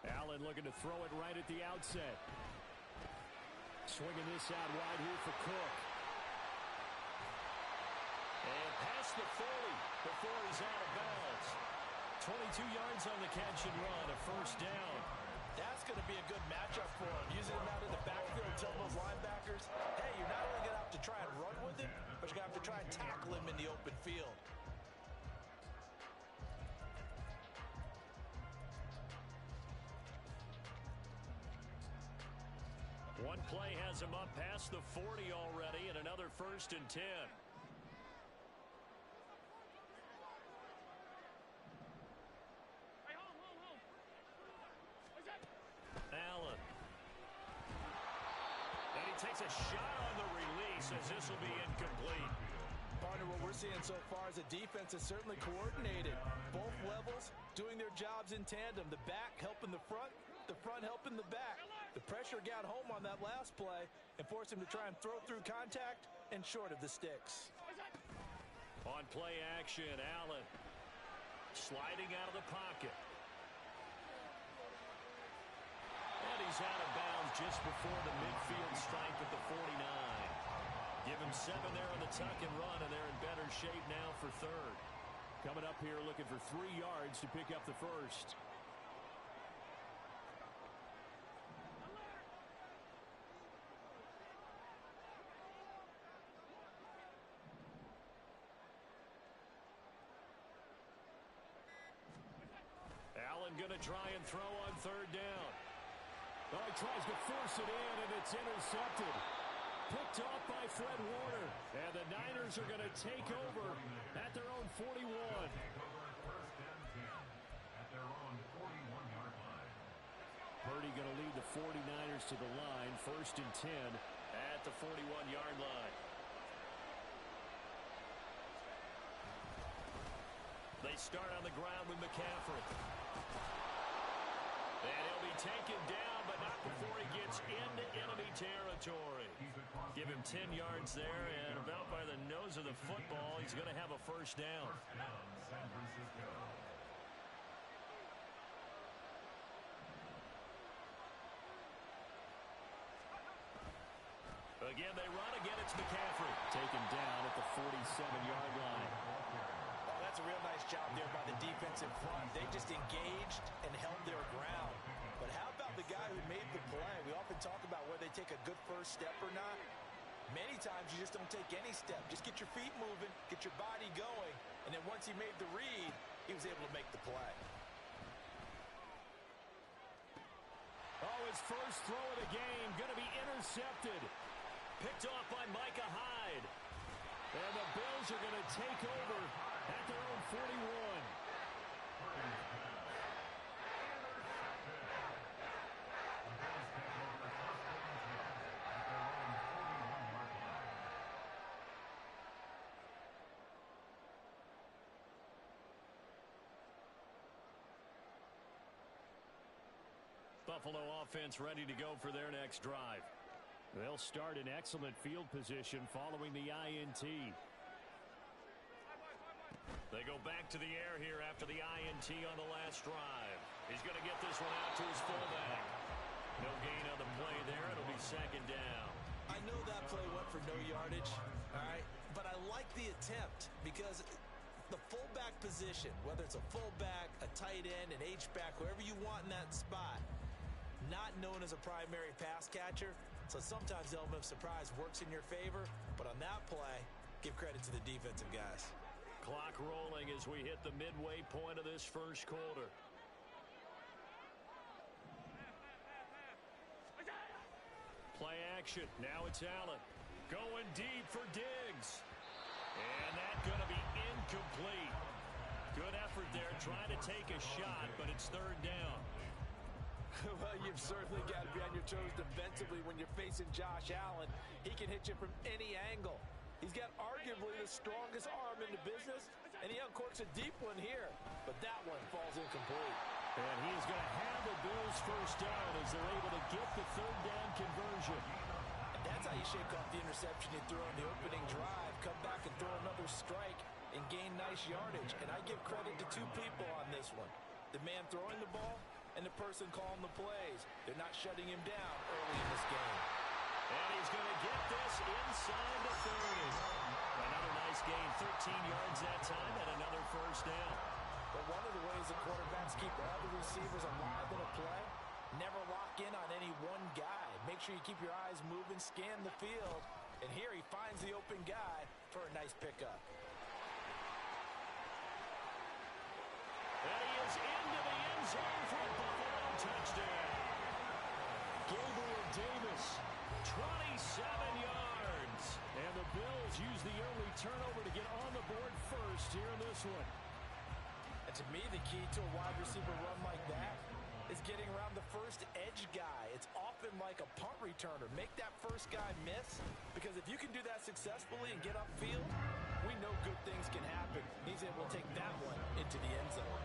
Allen looking to throw it right at the outset. Swinging this out wide here for Cook. And past the 40 before he's out of bounds. 22 yards on the catch and run, a first down. That's going to be a good matchup for him. Using him out in the backfield, telling those linebackers, hey, you're not only going to have to try and run with him, but you're going to have to try and tackle him in the open field. One play has him up past the 40 already, and another 1st and 10. Allen. And he takes a shot on the release as this will be incomplete. Partner, what we're seeing so far is the defense is certainly coordinated. Both levels doing their jobs in tandem. The back helping the front helping the back. The pressure got home on that last play and forced him to try and throw through contact and short of the sticks. On play action, Allen sliding out of the pocket. And he's out of bounds just before the midfield stripe at the 49. Give him 7 there on the tuck and run, and they're in better shape now for 3rd. Coming up here looking for 3 yards to pick up the 1st. Allen going to try and throw on 3rd down. Oh, he tries to force it in, and it's intercepted. Picked off by Fred Warner. And the Niners are going to take over at their own 41. At their own 41-yard line. Purdy going to lead the 49ers to the line. 1st and 10 at the 41-yard line. They start on the ground with McCaffrey. And he'll be taken down, but not before he gets into enemy territory. Give him 10 yards there, and about by the nose of the football, he's going to have a 1st down. First down, San Francisco. Again, they run. Again, it's McCaffrey. Taken down at the 47-yard line. That's a real nice job there by the defense in front. They just engaged and held their ground. But how about the guy who made the play? We often talk about whether they take a good first step or not. Many times you just don't take any step. Just get your feet moving, get your body going, and then once he made the read, he was able to make the play. Oh, his first throw of the game going to be intercepted. Picked off by Micah Hyde. And the Bills are going to take over at their own 41. Buffalo offense ready to go for their next drive. They'll start in excellent field position following the INT. They go back to the air here after the INT on the last drive. He's going to get this one out to his fullback. No gain on the play there. It'll be second down. I know that play went for no yardage, all right, but I like the attempt because the fullback position, whether it's a fullback, a tight end, an H-back, whoever you want in that spot, not known as a primary pass catcher, so sometimes the element of surprise works in your favor, but on that play, give credit to the defensive guys. Clock rolling as we hit the midway point of this first quarter. Play action. Now it's Allen. Going deep for Diggs. And that's going to be incomplete. Good effort there trying to take a shot, but it's third down. Well, you've certainly got to be on your toes defensively when you're facing Josh Allen. He can hit you from any angle. He's got arguably the strongest arm in the business, and he uncorks a deep one here. But that one falls incomplete. And he is going to have the Bills first down as they're able to get the third down conversion. And that's how you shake off the interception you threw on the opening drive, come back and throw another strike and gain nice yardage. And I give credit to two people on this one. The man throwing the ball and the person calling the plays. They're not shutting him down early in this game. And he's going to get this inside the 30. Another nice gain, 13 yards that time, and another first down. But one of the ways the quarterbacks keep all the receivers alive in a play, never lock in on any one guy. Make sure you keep your eyes moving, scan the field, and here he finds the open guy for a nice pickup. And he is into the end zone for a Buffalo touchdown. Gabriel Davis, 27 yards. And the Bills use the early turnover to get on the board first here in this one. And to me, the key to a wide receiver run like that is getting around the first edge guy. It's often like a punt returner. Make that first guy miss, because if you can do that successfully and get upfield, we know good things can happen. He's able to take that one into the end zone.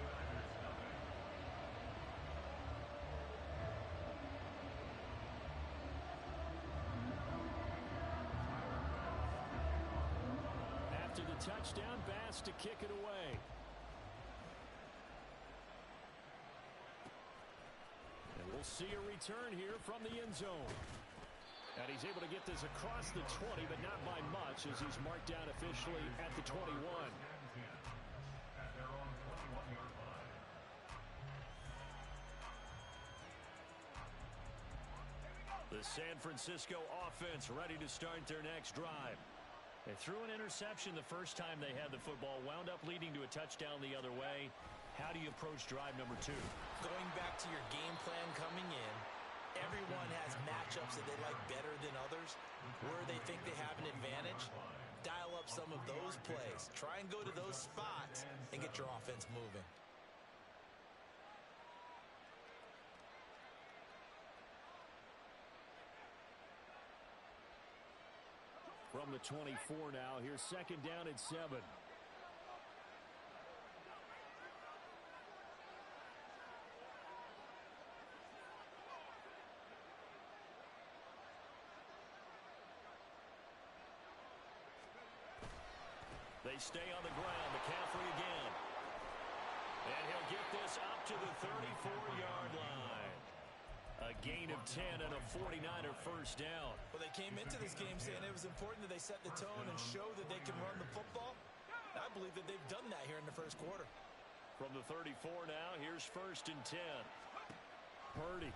After the touchdown, Bass to kick it away. And we'll see a return here from the end zone. And he's able to get this across the 20, but not by much, as he's marked down officially at the 21. At their own 21-yard line. The San Francisco offense ready to start their next drive. They threw an interception the first time they had the football, wound up leading to a touchdown the other way. How do you approach drive number 2? Going back to your game plan coming in, everyone has matchups that they like better than others, where they think they have an advantage. Dial up some of those plays. Try and go to those spots and get your offense moving. From the 24 now, here's second down at 7. They stay on the ground. McCaffrey again. And he'll get this up to the 34-yard line. A gain of 10 and a 49er first down. Well, they came into this game saying it was important that they set the tone and show that they can run the football. I believe that they've done that here in the first quarter. From the 34 now, here's first and 10. Purdy.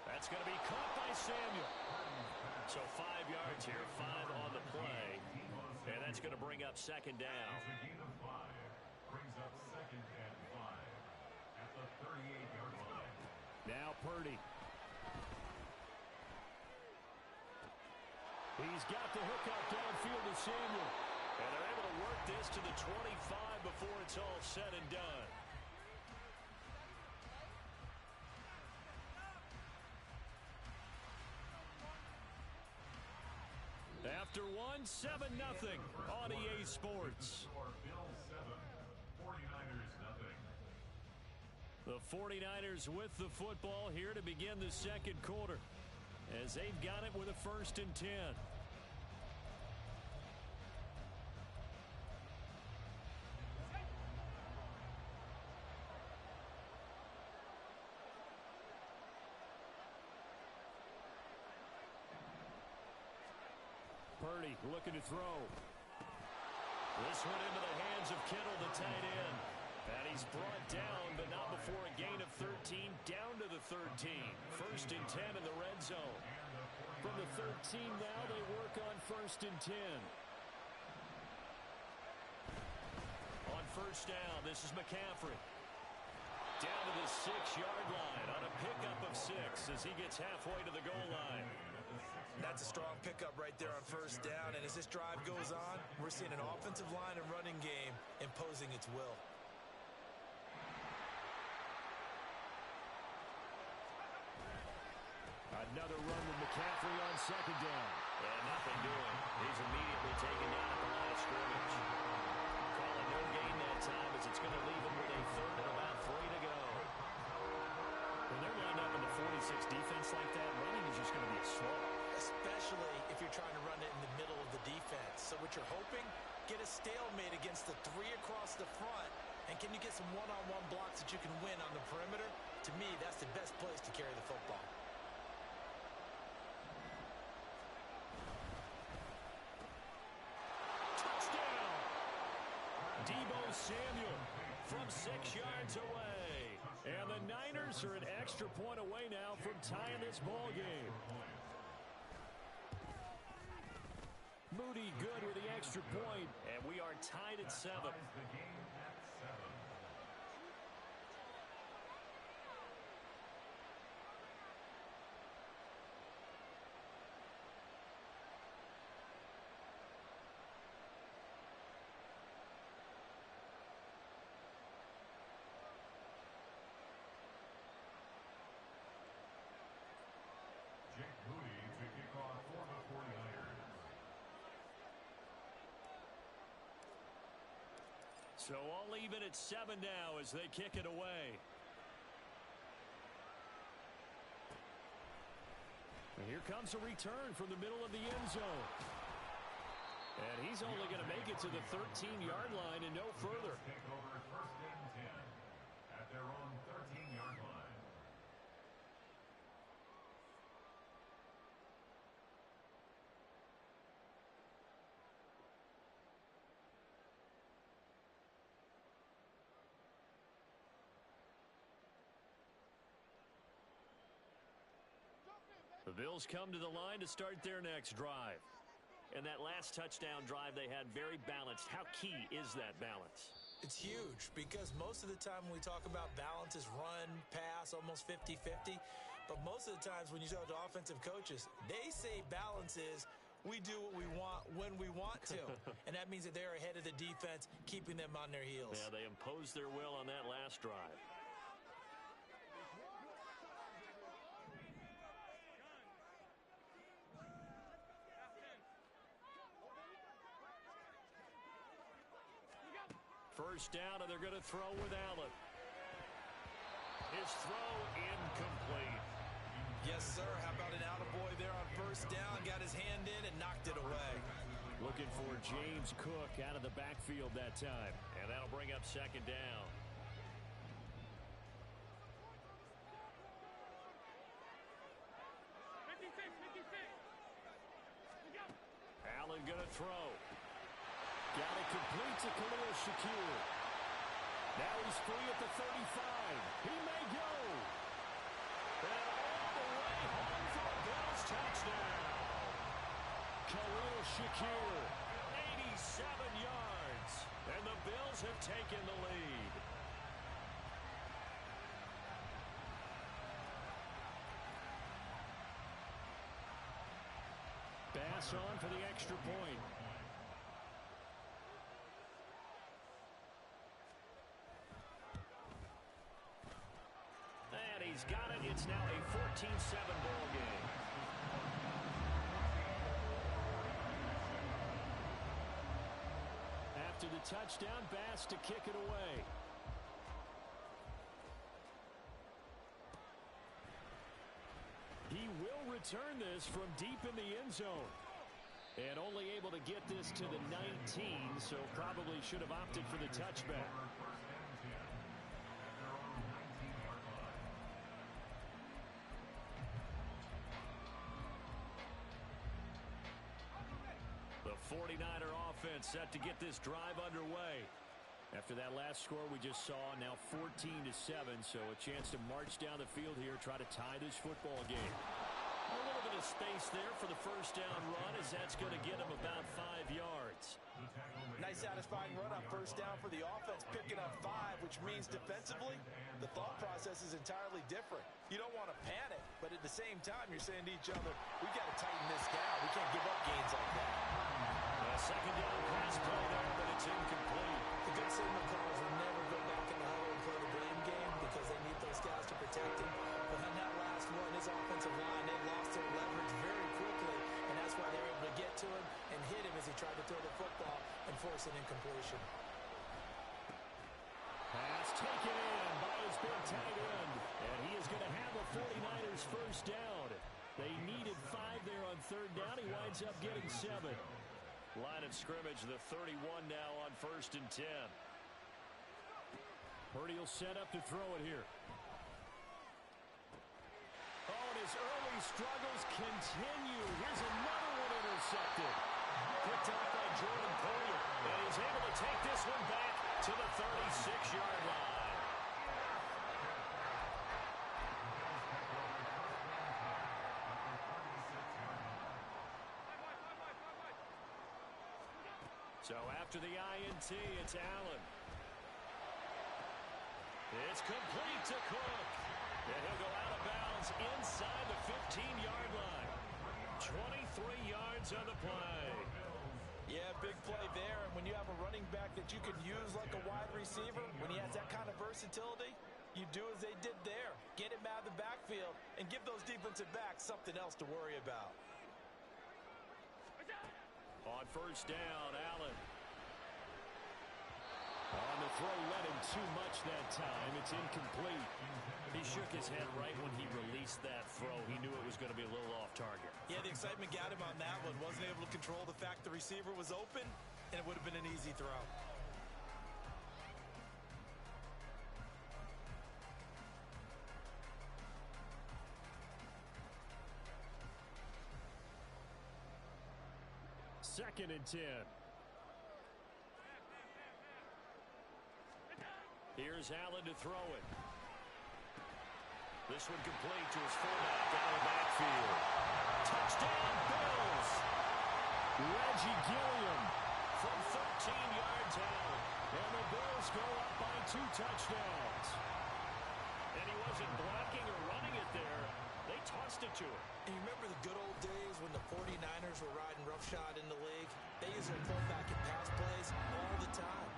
That's going to be caught by Samuel. So 5 yards here, 5 on the play. And that's going to bring up second down. It's a gain of 5. Brings up second and 5 at the 38-yard line. Now Purdy. He's got the hook out downfield to Samuel. And they're able to work this to the 25 before it's all said and done. After one, 7-0 on EA Sports. Bills 7, 49ers nothing. The 49ers with the football here to begin the second quarter, as they've got it with a first and 10. Purdy looking to throw. This one into the hands of Kittle, the tight end. And he's brought down, but not before a gain of 13, down to the 13. 1st and 10 in the red zone. From the 13 now, they work on 1st and 10. On 1st down, this is McCaffrey. Down to the 6-yard line on a pickup of 6 as he gets halfway to the goal line. That's a strong pickup right there on 1st down. And as this drive goes on, we're seeing an offensive line and running game imposing its will. Another run with McCaffrey on 2nd down. And nothing doing. He's immediately taken down at the line of scrimmage. Calling no gain that time as it's going to leave him with a 3rd and about 3 to go. When they're lined up in the 46 defense like that, running is just going to be a slog. Especially if you're trying to run it in the middle of the defense. So what you're hoping, get a stalemate against the 3 across the front. And can you get some one-on-one blocks that you can win on the perimeter? To me, that's the best place to carry the football. Deebo Samuel from 6 yards away. And the Niners are an extra point away now from tying this ball game. Moody good with the extra point, and we are tied at 7. Jake Moody to kick off for the 49ers. So all even at 7 now as they kick it away. And here comes a return from the middle of the end zone. And he's only going to make it to the 13-yard line and no further. Take over 1st and 10 at their own 13-yard line. The Bills come to the line to start their next drive. And that last touchdown drive they had very balanced. How key is that balance? It's huge because most of the time when we talk about balance is run, pass, almost 50-50. But most of the times when you talk to offensive coaches, they say balance is we do what we want when we want to. And that means that they're ahead of the defense, keeping them on their heels. Yeah, they imposed their will on that last drive. First down, and they're going to throw with Allen. His throw incomplete. Yes, sir. How about an attaboy there on 1st down? Got his hand in and knocked it away. Looking for James Cook out of the backfield that time. And that'll bring up 2nd down. Allen going to throw. Got it complete to Khalil Shakir. Now he's free at the 35. He may go. And all the way home for a Bills touchdown. Khalil Shakir, 87 yards. And the Bills have taken the lead. Bass on for the extra point. And he's got it. It's now a 14-7 ball game. After the touchdown, Bass to kick it away. He will return this from deep in the end zone. And only able to get this to the 19, so probably should have opted for the touchback. 49er offense set to get this drive underway. After that last score we just saw, now 14-7, so a chance to march down the field here, try to tie this football game. A little bit of space there for the first down run, as that's going to get him about 5 yards. Nice satisfying run on first down for the offense, picking up 5, which means defensively, the thought process is entirely different. You don't want to panic, but at the same time, you're saying to each other, we've got to tighten this down. We can't give up gains like that. A second down pass play there, but it's incomplete. The good signal callers will never go back in the huddle and play the blame game because they need those guys to protect him. But on that last one, his offensive line, they lost their leverage very quickly, and that's why they were able to get to him and hit him as he tried to throw the football and force an incompletion. Pass taken in by his big tight end, and he is going to have a 49ers first down. They needed 5 there on third down. He winds up getting 7. Line of scrimmage, the 31 now on 1st and 10. Purdy will set up to throw it here. Oh, and his early struggles continue. Here's another one intercepted. Picked up by Jordan Poyer, and he's able to take this one back to the 36-yard line. So after the INT, it's Allen. It's complete to Cook. And he'll go out of bounds inside the 15-yard line. 23 yards on the play. Yeah, big play there. And when you have a running back that you can use like a wide receiver, when he has that kind of versatility, you do as they did there. Get him out of the backfield and give those defensive backs something else to worry about. On first down, Allen. On the throw, led him too much that time. It's incomplete. He shook his head right when he released that throw. He knew it was going to be a little off target. Yeah, the excitement got him on that one. Wasn't able to control the fact the receiver was open, and it would have been an easy throw. Second and 10. Here's Allen to throw it. This one complete to his fullback down the backfield. Touchdown, Bills! Reggie Gilliam from 13 yards out. And the Bills go up by 2 touchdowns. And he wasn't blocking or running it there. They tossed it to him. And you remember the good old days when the 49ers were riding roughshod in the league? They used their fullback in pass plays all the time.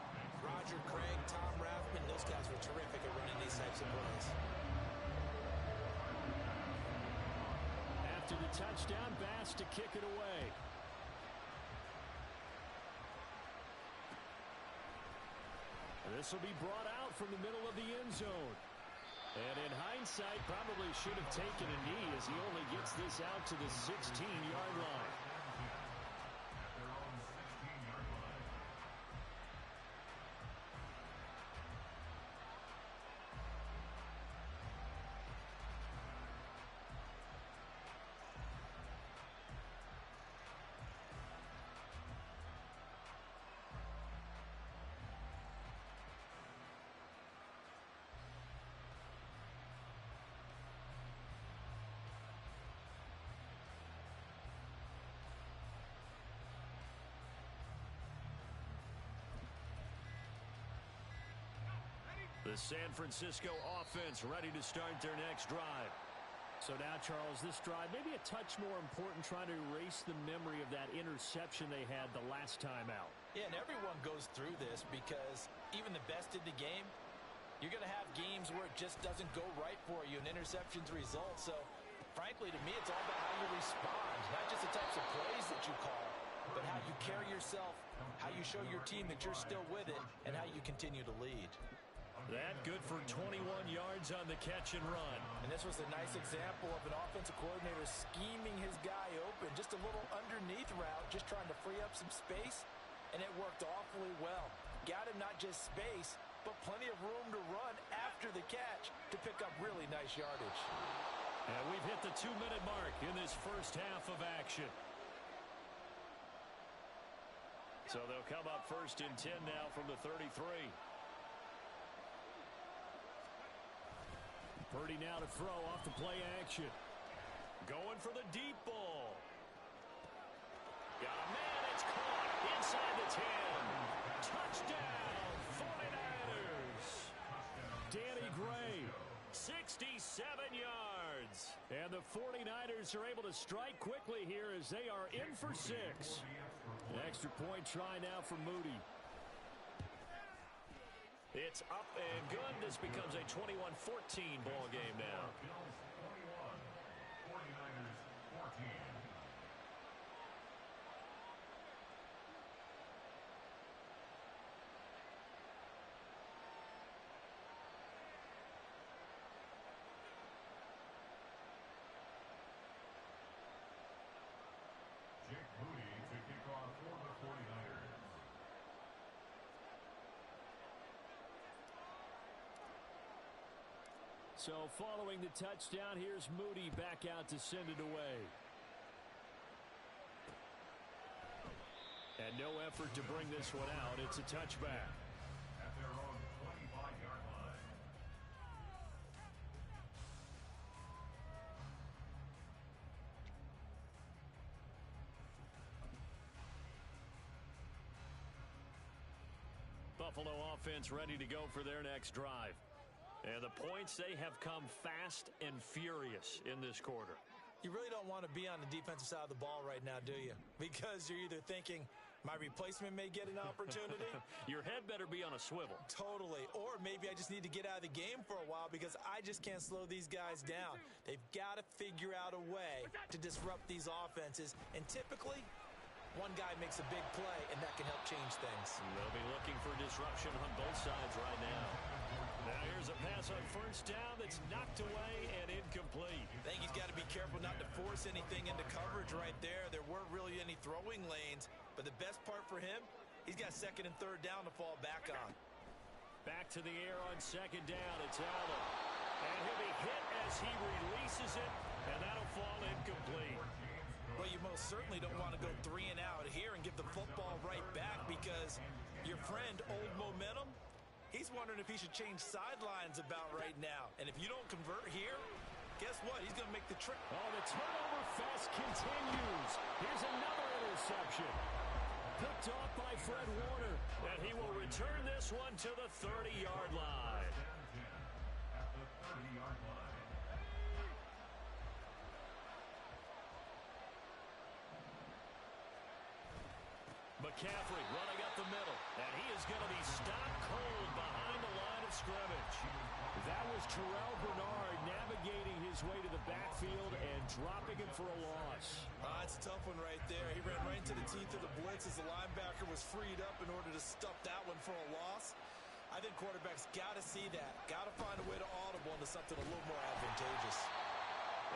Roger Craig, Tom Rathman, those guys were terrific at running these types of plays. After the touchdown, Bass to kick it away. This will be brought out from the middle of the end zone. And in hindsight, probably should have taken a knee as he only gets this out to the 16-yard line. The San Francisco offense ready to start their next drive. So now, Charles, this drive maybe a touch more important, trying to erase the memory of that interception they had the last time out. Yeah, and everyone goes through this because even the best in the game, you're going to have games where it just doesn't go right for you and interceptions result. So, frankly, to me, it's all about how you respond, not just the types of plays that you call, but how you carry yourself, how you show your team that you're still with it, and how you continue to lead. That good for 21 yards on the catch and run. And this was a nice example of an offensive coordinator scheming his guy open. Just a little underneath route, just trying to free up some space, and it worked awfully well. Got him not just space, but plenty of room to run after the catch to pick up really nice yardage. And we've hit the 2-minute mark in this first half of action. So they'll come up 1st and 10 now from the 33. Purdy now to throw off the play action. Going for the deep ball. Got a man. It's caught inside the 10. Touchdown, 49ers. Danny Gray, 67 yards. And the 49ers are able to strike quickly here as they are in for 6. An extra point try now for Moody. It's up and good. This becomes a 21-14 ball game now. Bills 21, 49ers 14. Jake Moody to kick off for the 49ers. So following the touchdown, here's Moody back out to send it away. And no effort to bring this one out. It's a touchback. At their own 25-yard line. Buffalo offense ready to go for their next drive. And the points, they have come fast and furious in this quarter. You really don't want to be on the defensive side of the ball right now, do you? Because you're either thinking, my replacement may get an opportunity. Your head better be on a swivel. Totally. Or maybe I just need to get out of the game for a while because I just can't slow these guys down. They've got to figure out a way to disrupt these offenses. And typically, one guy makes a big play, and that can help change things. They'll be looking for disruption on both sides right now. Now here's a pass on 1st down that's knocked away and incomplete. I think he's got to be careful not to force anything into coverage right there. There weren't really any throwing lanes, but the best part for him, he's got 2nd and 3rd down to fall back on. Back to the air on 2nd down. It's Allen. And he'll be hit as he releases it, and that'll fall incomplete. Well, you most certainly don't want to go 3 and out here and give the football right back because your friend, Old Momentum, he's wondering if he should change sidelines about right now. And if you don't convert here, guess what? He's going to make the trip. Oh, the turnover fest continues. Here's another interception. Picked off by Fred Warner. And he will return this one to the 30-yard line. At the 30-yard line. McCaffrey running up the middle, and he is going to be stopped cold behind the line of scrimmage. That was Terrell Bernard navigating his way to the backfield and dropping him for a loss. That's a tough one right there. He ran right into the teeth of the blitz as the linebacker was freed up in order to stuff that one for a loss. I think quarterbacks got to see that. Got to find a way to audible into something a little more advantageous.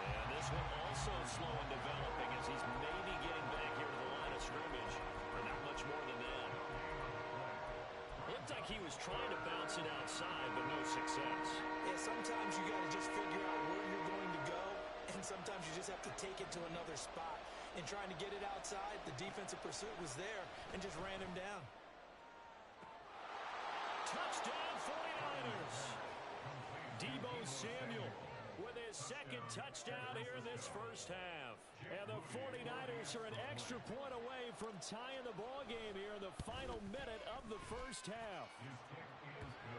And this one also slow in developing as he's maybe getting back here to the line of scrimmage. But not much more than that. Looked like he was trying to bounce it outside, but no success. Yeah, sometimes you got to just figure out where you're going to go, and sometimes you just have to take it to another spot. In trying to get it outside, the defensive pursuit was there and just ran him down. Touchdown 49ers. Deebo Samuel with his 2nd touchdown here in this first half. And the 49ers are an extra point away from tying the ball game here in the final minute of the first half.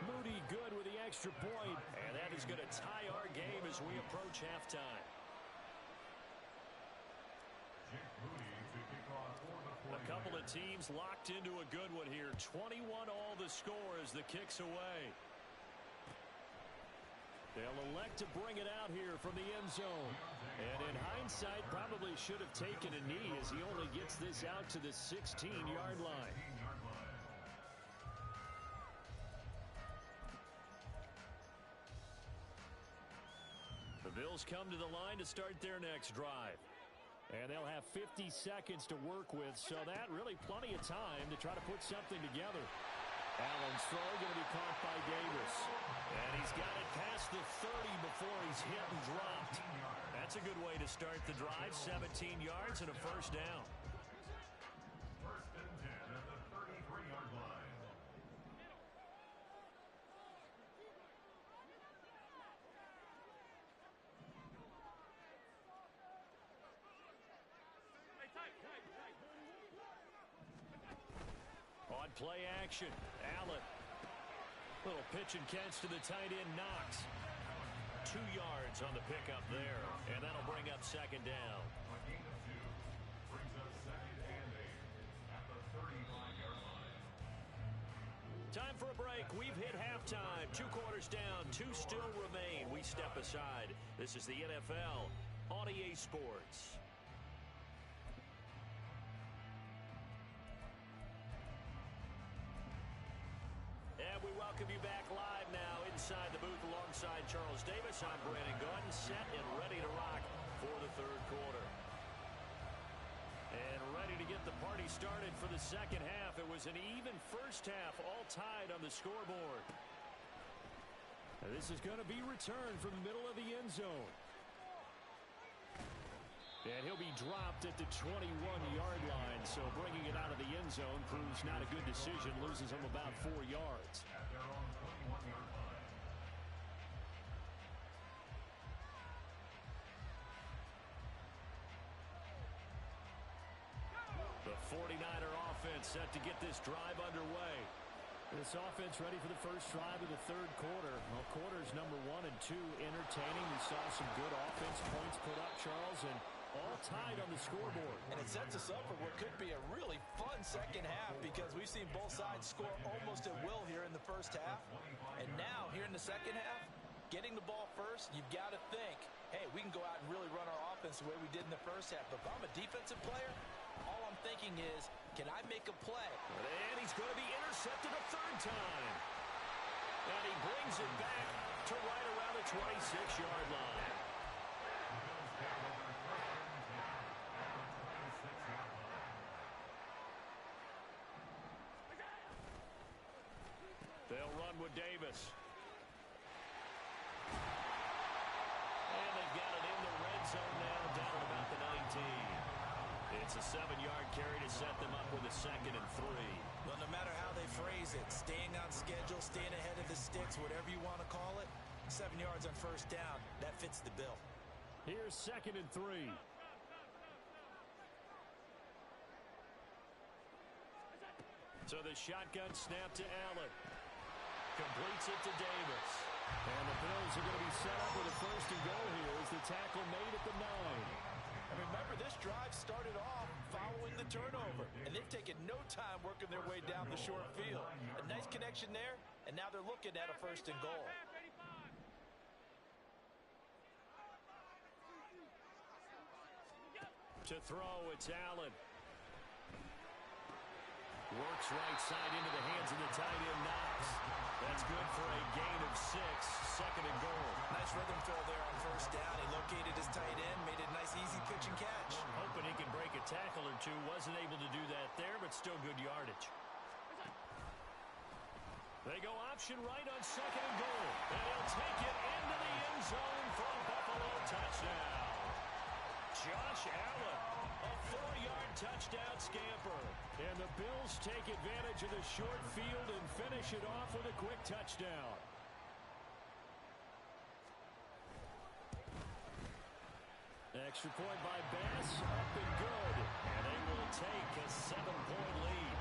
Moody good with the extra point, and that is going to tie our game as we approach halftime. A couple of teams locked into a good one here. 21-all the score as the kick's away. They'll elect to bring it out here from the end zone. And in hindsight, probably should have taken a knee as he only gets this out to the 16-yard line. The Bills come to the line to start their next drive. And they'll have 50 seconds to work with, so that really plenty of time to try to put something together. Allen's throw going to be caught by Davis. And he's got it past the 30 before he's hit and dropped. That's a good way to start the drive. 17 yards and a first down. 1st and 10 at the On play action, Allen. Little pitch and catch to the tight end, Knox. 2 yards on the pickup there, and that'll bring up second down. A gain of 2 brings up 2nd and 8 at the 35-yard line. Time for a break. We've hit halftime. 2 quarters down, 2 still remain. We step aside. This is the NFL on EA Sports. And we welcome you back live now inside the booth alongside Charles Davis. I'm Brandon Gaudin, set and ready to rock for the third quarter. And ready to get the party started for the second half. It was an even first half, all tied on the scoreboard. And this is going to be returned from the middle of the end zone. And he'll be dropped at the 21-yard line, so bringing it out of the end zone proves not a good decision. Loses him about 4 yards. At their own 21-yard line. The 49er offense set to get this drive underway. This offense ready for the first drive of the third quarter. Well, quarters number 1 and 2 entertaining. We saw some good offense points put up, Charles, and all tied on the scoreboard. And it sets us up for what could be a really fun second half because we've seen both sides score almost at will here in the first half. And now, here in the second half, getting the ball first, you've got to think, hey, we can go out and really run our offense the way we did in the first half. But if I'm a defensive player, all I'm thinking is, can I make a play? And he's going to be intercepted a third time. And he brings it back to right around the 26-yard line. They'll run with Davis. And they've got it in the red zone now, down at about the 19. It's a 7-yard carry to set them up with a 2nd and 3. Well, no matter how they phrase it, staying on schedule, staying ahead of the sticks, whatever you want to call it, 7 yards on first down, that fits the bill. Here's 2nd and 3. So the shotgun snap to Allen. Completes it to Davis. And the Bills are going to be set up with a first and goal here as the tackle made at the 9. And remember, this drive started off following the turnover, and they've taken no time working their way down the short field. A nice connection there, and now they're looking at a first and goal. To throw, it's Allen. Works right side into the hands of the tight end, Knox. That's good for a gain of 6, 2nd and goal. Nice rhythm fill there on first down. He located his tight end, made a nice easy pitch and catch. Hoping he can break a tackle or two. Wasn't able to do that there, but still good yardage. They go option right on 2nd and goal. And he'll take it into the end zone for a Buffalo touchdown. Josh Allen, a 4-yard touchdown scamper. And the Bills take advantage of the short field and finish it off with a quick touchdown. Extra point by Bass, up and good. And they will take a 7-point lead.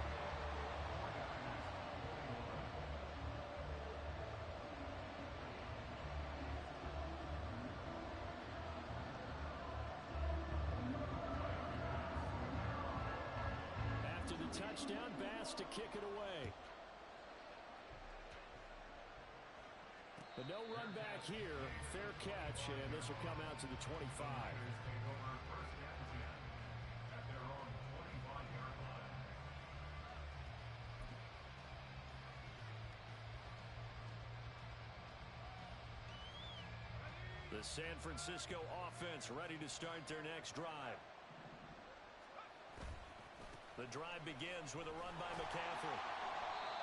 Touchdown, Bass to kick it away. But no run back here. Fair catch, and this will come out to the 25. The San Francisco offense ready to start their next drive. The drive begins with a run by McCaffrey.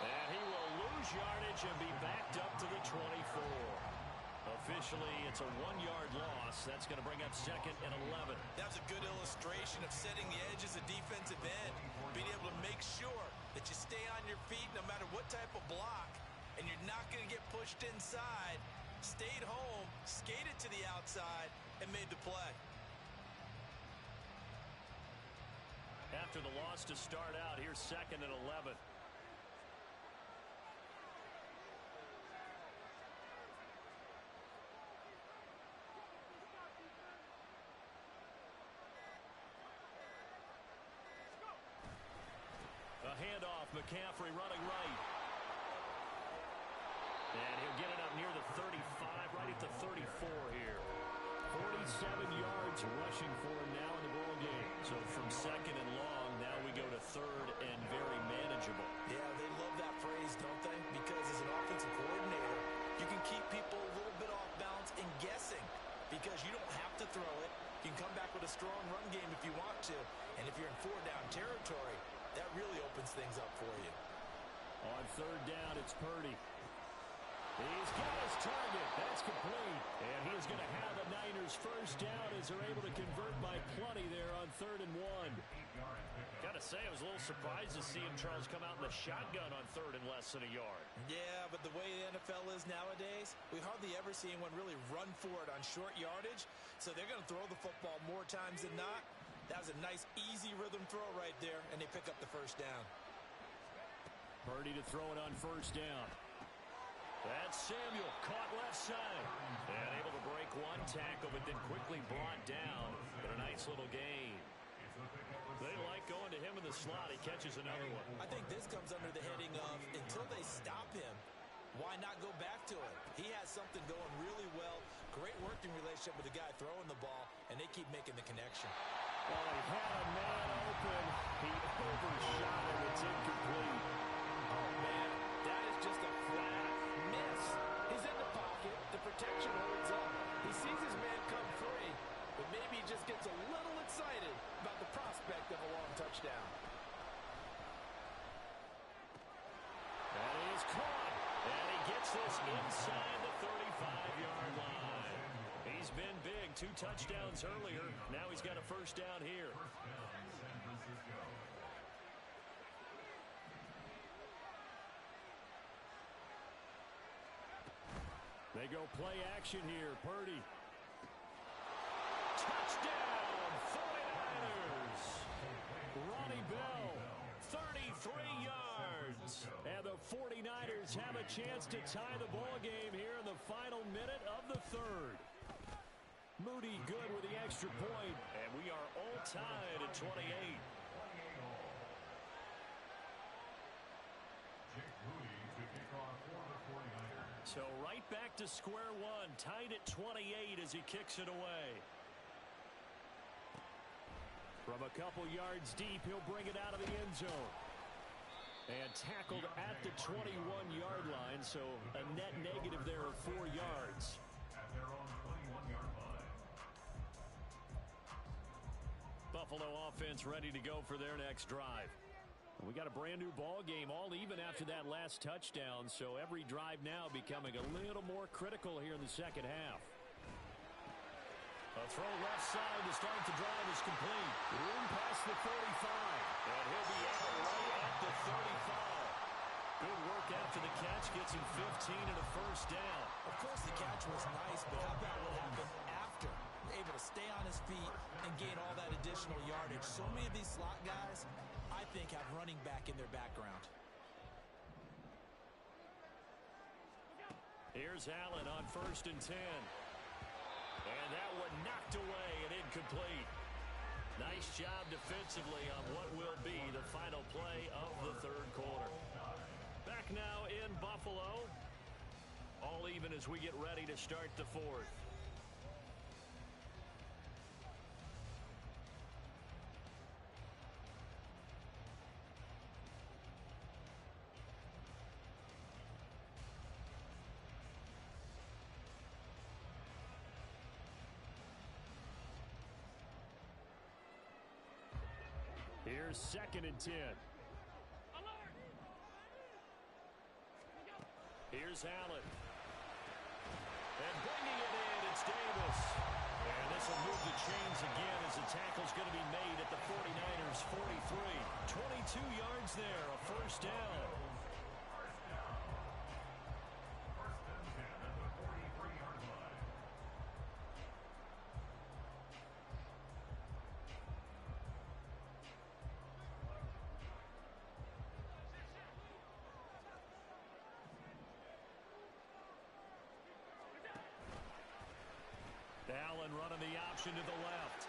And he will lose yardage and be backed up to the 24. Officially, it's a 1-yard loss. That's going to bring up 2nd and 11. That's a good illustration of setting the edge as a defensive end. Being able to make sure that you stay on your feet no matter what type of block. And you're not going to get pushed inside. Stayed home, skated to the outside, and made the play. After the loss to start out, here's 2nd and 11. handoff. McCaffrey running right. And he'll get it up near the 35, right at the 34 here. 47 yards rushing for him now in the ball game. So from second and long, now we go to third and very manageable. Yeah, they love that phrase, don't they? Because as an offensive coordinator, you can keep people a little bit off balance and guessing because you don't have to throw it. You can come back with a strong run game if you want to. And if you're in four-down territory, that really opens things up for you. On third down, it's Purdy. He's got his target. That's complete. And he's going to have the Niners first down as they're able to convert by plenty there on 3rd and 1. Got to say, I was a little surprised to see him, Charles, come out in the shotgun on 3rd and less than a yard. Yeah, but the way the NFL is nowadays, we hardly ever see anyone really run for it on short yardage. So they're going to throw the football more times than not. That was a nice, easy rhythm throw right there, and they pick up the first down. Purdy to throw it on first down. That's Samuel, caught left side. And able to break one tackle, but then quickly brought down. But a nice little gain. They like going to him in the slot. He catches another one. I think this comes under the heading of until they stop him, why not go back to it? He has something going really well. Great working relationship with the guy throwing the ball, and they keep making the connection. Well, he had a man open. He overshot him. It's incomplete. Oh, man, that is just a flat miss. He's in the pocket. The protection holds up. He sees his man come free, but maybe he just gets a little excited about the prospect of a long touchdown. That is caught. And he gets this inside the 35-yard line. He's been big. 2 touchdowns earlier. Now he's got a first down here. They go play action here. Purdy. Touchdown, 49ers. Ronnie Bell, 33 yards. And the 49ers have a chance to tie the ball game here in the final minute of the third. Moody good with the extra point. And we are all tied at 28. So right back to square one, tied at 28 as he kicks it away. From a couple yards deep, he'll bring it out of the end zone. And tackled at the 21-yard line, so a net negative there of 4 yards. At their own 21-yard line. Buffalo offense ready to go for their next drive. We got a brand new ball game, all even after that last touchdown, so every drive now becoming a little more critical here in the second half. A throw left side to start the drive is complete. Room past the 45. And he'll be out right at the 35. Good work after the catch, gets him 15 and a first down. Of course, the catch was nice, but how about what happened after? Able to stay on his feet and gain all that additional yardage. So many of these slot guys, I think, have running back in their background. Here's Allen on 1st and 10. And that one knocked away and incomplete. Nice job defensively on what will be the final play of the third quarter. Back now in Buffalo. All even as we get ready to start the fourth. Here's 2nd and 10. Here's Allen. And bringing it in, it's Davis. And this will move the chains again as the tackle's going to be made at the 49ers 43. 22 yards there, a first down. Allen running the option to the left.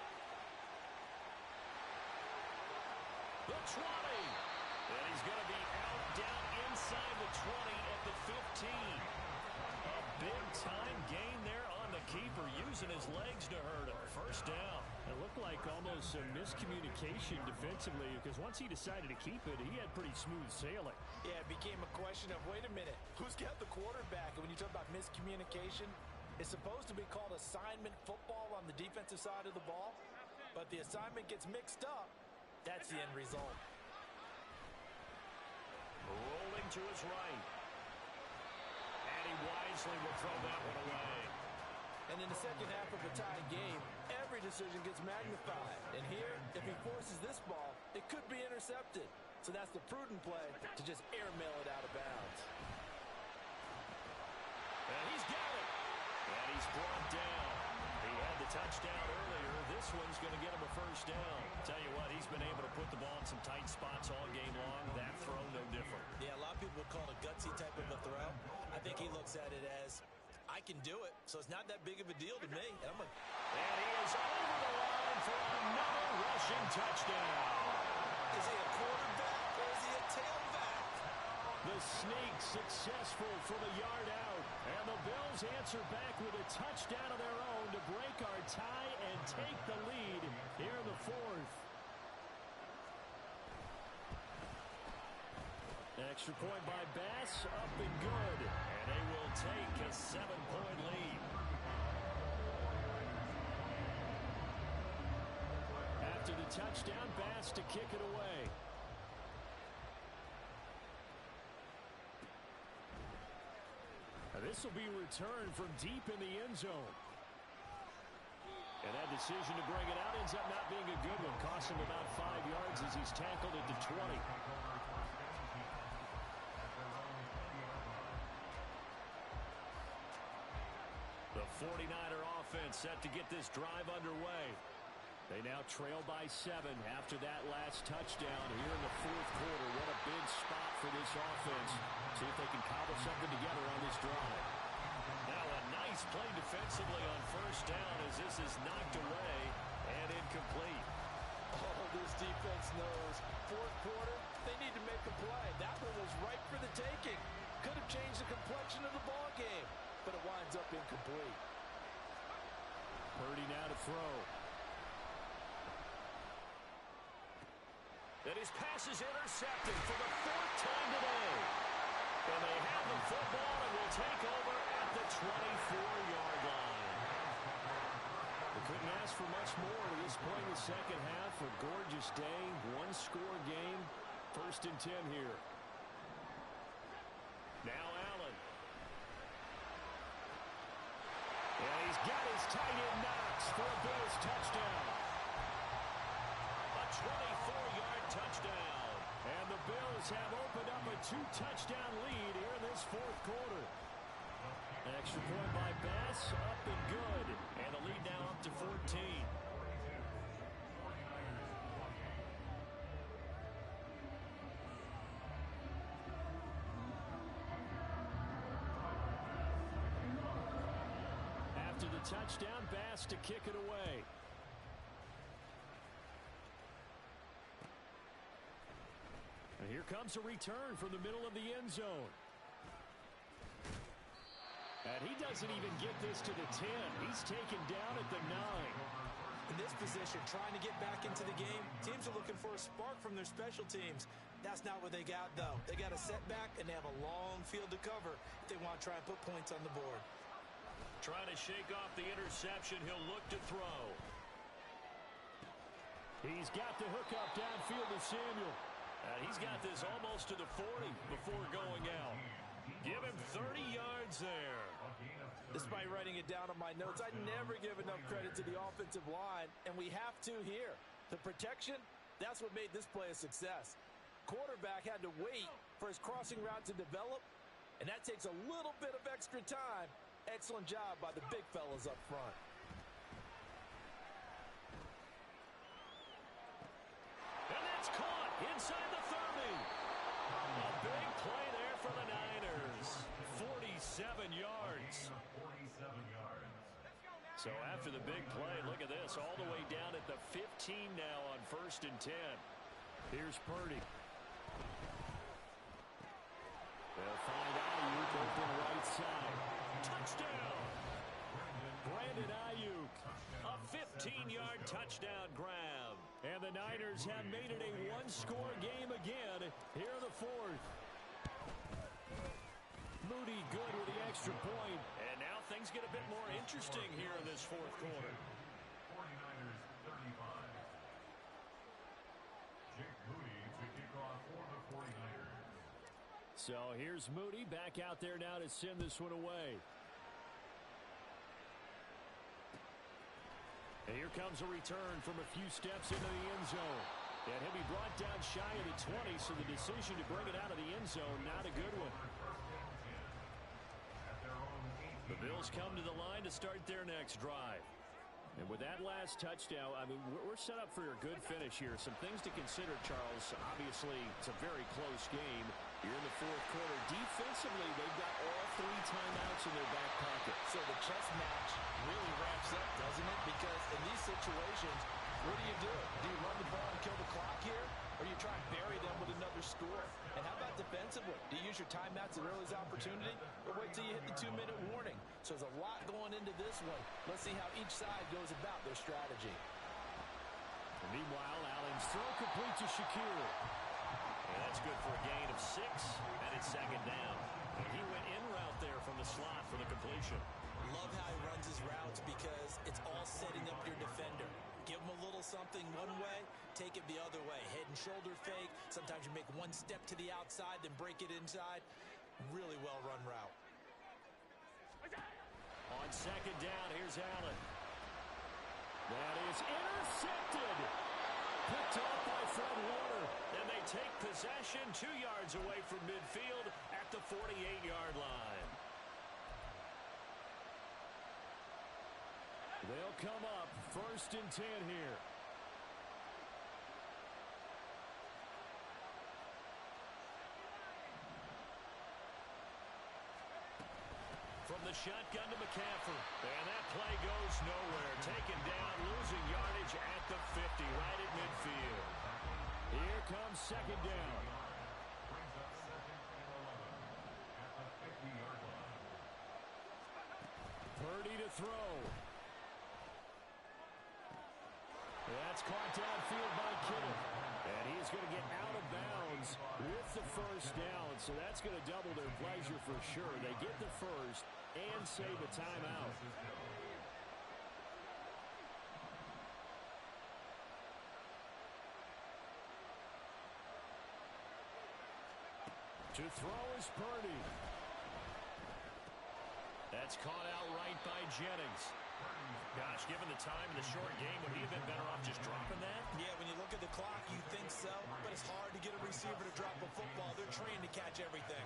The 20. And he's going to be out down inside the 20 at the 15. A big-time gain there on the keeper, using his legs to hurt him. First down. It looked like almost a miscommunication defensively because once he decided to keep it, he had pretty smooth sailing. Yeah, it became a question of, wait a minute, who's got the quarterback? And when you talk about miscommunication, it's supposed to be called assignment football on the defensive side of the ball. But the assignment gets mixed up. That's the end result. Rolling to his right. And he wisely will throw that one away. And in the second half of a tied game, every decision gets magnified. And here, if he forces this ball, it could be intercepted. So that's the prudent play to just airmail it out of bounds. And he's got it. And he's brought down. He had the touchdown earlier. This one's going to get him a first down. Tell you what, he's been able to put the ball in some tight spots all game long. That throw, no different. Yeah, a lot of people would call it a gutsy type of a throw. I think he looks at it as, I can do it, so it's not that big of a deal to me. And he is over the line for another rushing touchdown. Is he a quarterback or is he a tailback? The sneak successful from a yard out. And the Bills answer back with a touchdown of their own to break our tie and take the lead here in the fourth. Extra point by Bass, up and good. And they will take a 7-point lead. After the touchdown, Bass to kick it away. This will be returned from deep in the end zone. And that decision to bring it out ends up not being a good one. Cost him about 5 yards as he's tackled at the 20. The 49er offense set to get this drive underway. They now trail by 7 after that last touchdown here in the fourth quarter. What a big spot for this offense. See if they can cobble something together on this drive. Now a nice play defensively on first down as this is knocked away and incomplete. Oh, this defense knows. Fourth quarter, they need to make a play. That one was right for the taking. Could have changed the complexion of the ball game, but it winds up incomplete. Purdy now to throw. And his pass is intercepted for the 4th time today. And they have the football and will take over at the 24-yard line. They couldn't ask for much more to this point in the second half. A gorgeous day, one-score game. 1st and 10 here. Now Allen. And he's got his tight end Knox for a Bills touchdown. A 24-yard touchdown. And the Bills have opened up a 2-touchdown lead here in this fourth quarter. Extra point by Bass, up and good. And the lead now up to 14. After the touchdown, Bass to kick it away. And here comes a return from the middle of the end zone. And he doesn't even get this to the 10. He's taken down at the 9. In this position, trying to get back into the game, teams are looking for a spark from their special teams. That's not what they got, though. They got a setback, and they have a long field to cover if they want to try and put points on the board. Trying to shake off the interception. He'll look to throw. He's got the hook up downfield to Samuel. He's got this almost to the 40 before going out. Give him 30 yards there. Despite writing it down on my notes, I never give enough credit to the offensive line, and we have to here. The protection, that's what made this play a success. Quarterback had to wait for his crossing route to develop, and that takes a little bit of extra time. Excellent job by the big fellas up front. And that's caught inside the 30. A big play there for the Niners. 47 yards. So after the big play, look at this, all the way down at the 15 now on 1st and 10. Here's Purdy. They'll find Ayuk open right side. Touchdown! Brandon Ayuk, a 15-yard touchdown grab. And the Niners have made it a one-score game again here in the fourth. Moody good with the extra point. And now things get a bit more interesting here in this fourth quarter. 49ers 35. Jake Moody to kick off for the 49ers. So here's Moody back out there now to send this one away. And here comes a return from a few steps into the end zone. And he'll be brought down shy of the 20, so the decision to bring it out of the end zone, not a good one. The Bills come to the line to start their next drive. And with that last touchdown, I mean, we're set up for a good finish here. Some things to consider, Charles. Obviously, it's a very close game. You're in the fourth quarter. Defensively, they've got all 3 timeouts in their back pocket. So the chess match really ramps up, doesn't it? Because in these situations, what do? Do you run the ball and kill the clock here? Or you try and bury them with another score? And how about defensively? Do you use your timeouts at early's opportunity? Or wait till you hit the 2-minute warning? So there's a lot going into this one. Let's see how each side goes about their strategy. And meanwhile, Allen's throw complete to Shakir. And that's good for a gain of 6, and it's second down. And he went in route there from the slot for the completion. Love how he runs his routes because it's all setting up your defender. Give him a little something one way, take it the other way. Head and shoulder fake. Sometimes you make one step to the outside, then break it inside. Really well run route. On second down, here's Allen. That is intercepted. Picked off by Fred Warner. And they take possession 2 yards away from midfield at the 48-yard line. They'll come up 1st and 10 here. From the shotgun to McCaffrey. And that play goes nowhere. Taken down, losing yardage at the 50, right at midfield. Here comes second down. Brings up 2nd and 11 at the 50-yard line. Purdy to throw. That's caught downfield by Kittle. And he's going to get out of bounds with the first down. So that's going to double their pleasure for sure. They get the first and save a timeout. To throw is Purdy. That's caught out right by Jennings. Gosh, given the time in the short game, would he have been better off just dropping that? Yeah, when you look at the clock, you think so, but it's hard to get a receiver to drop a football. They're trained to catch everything.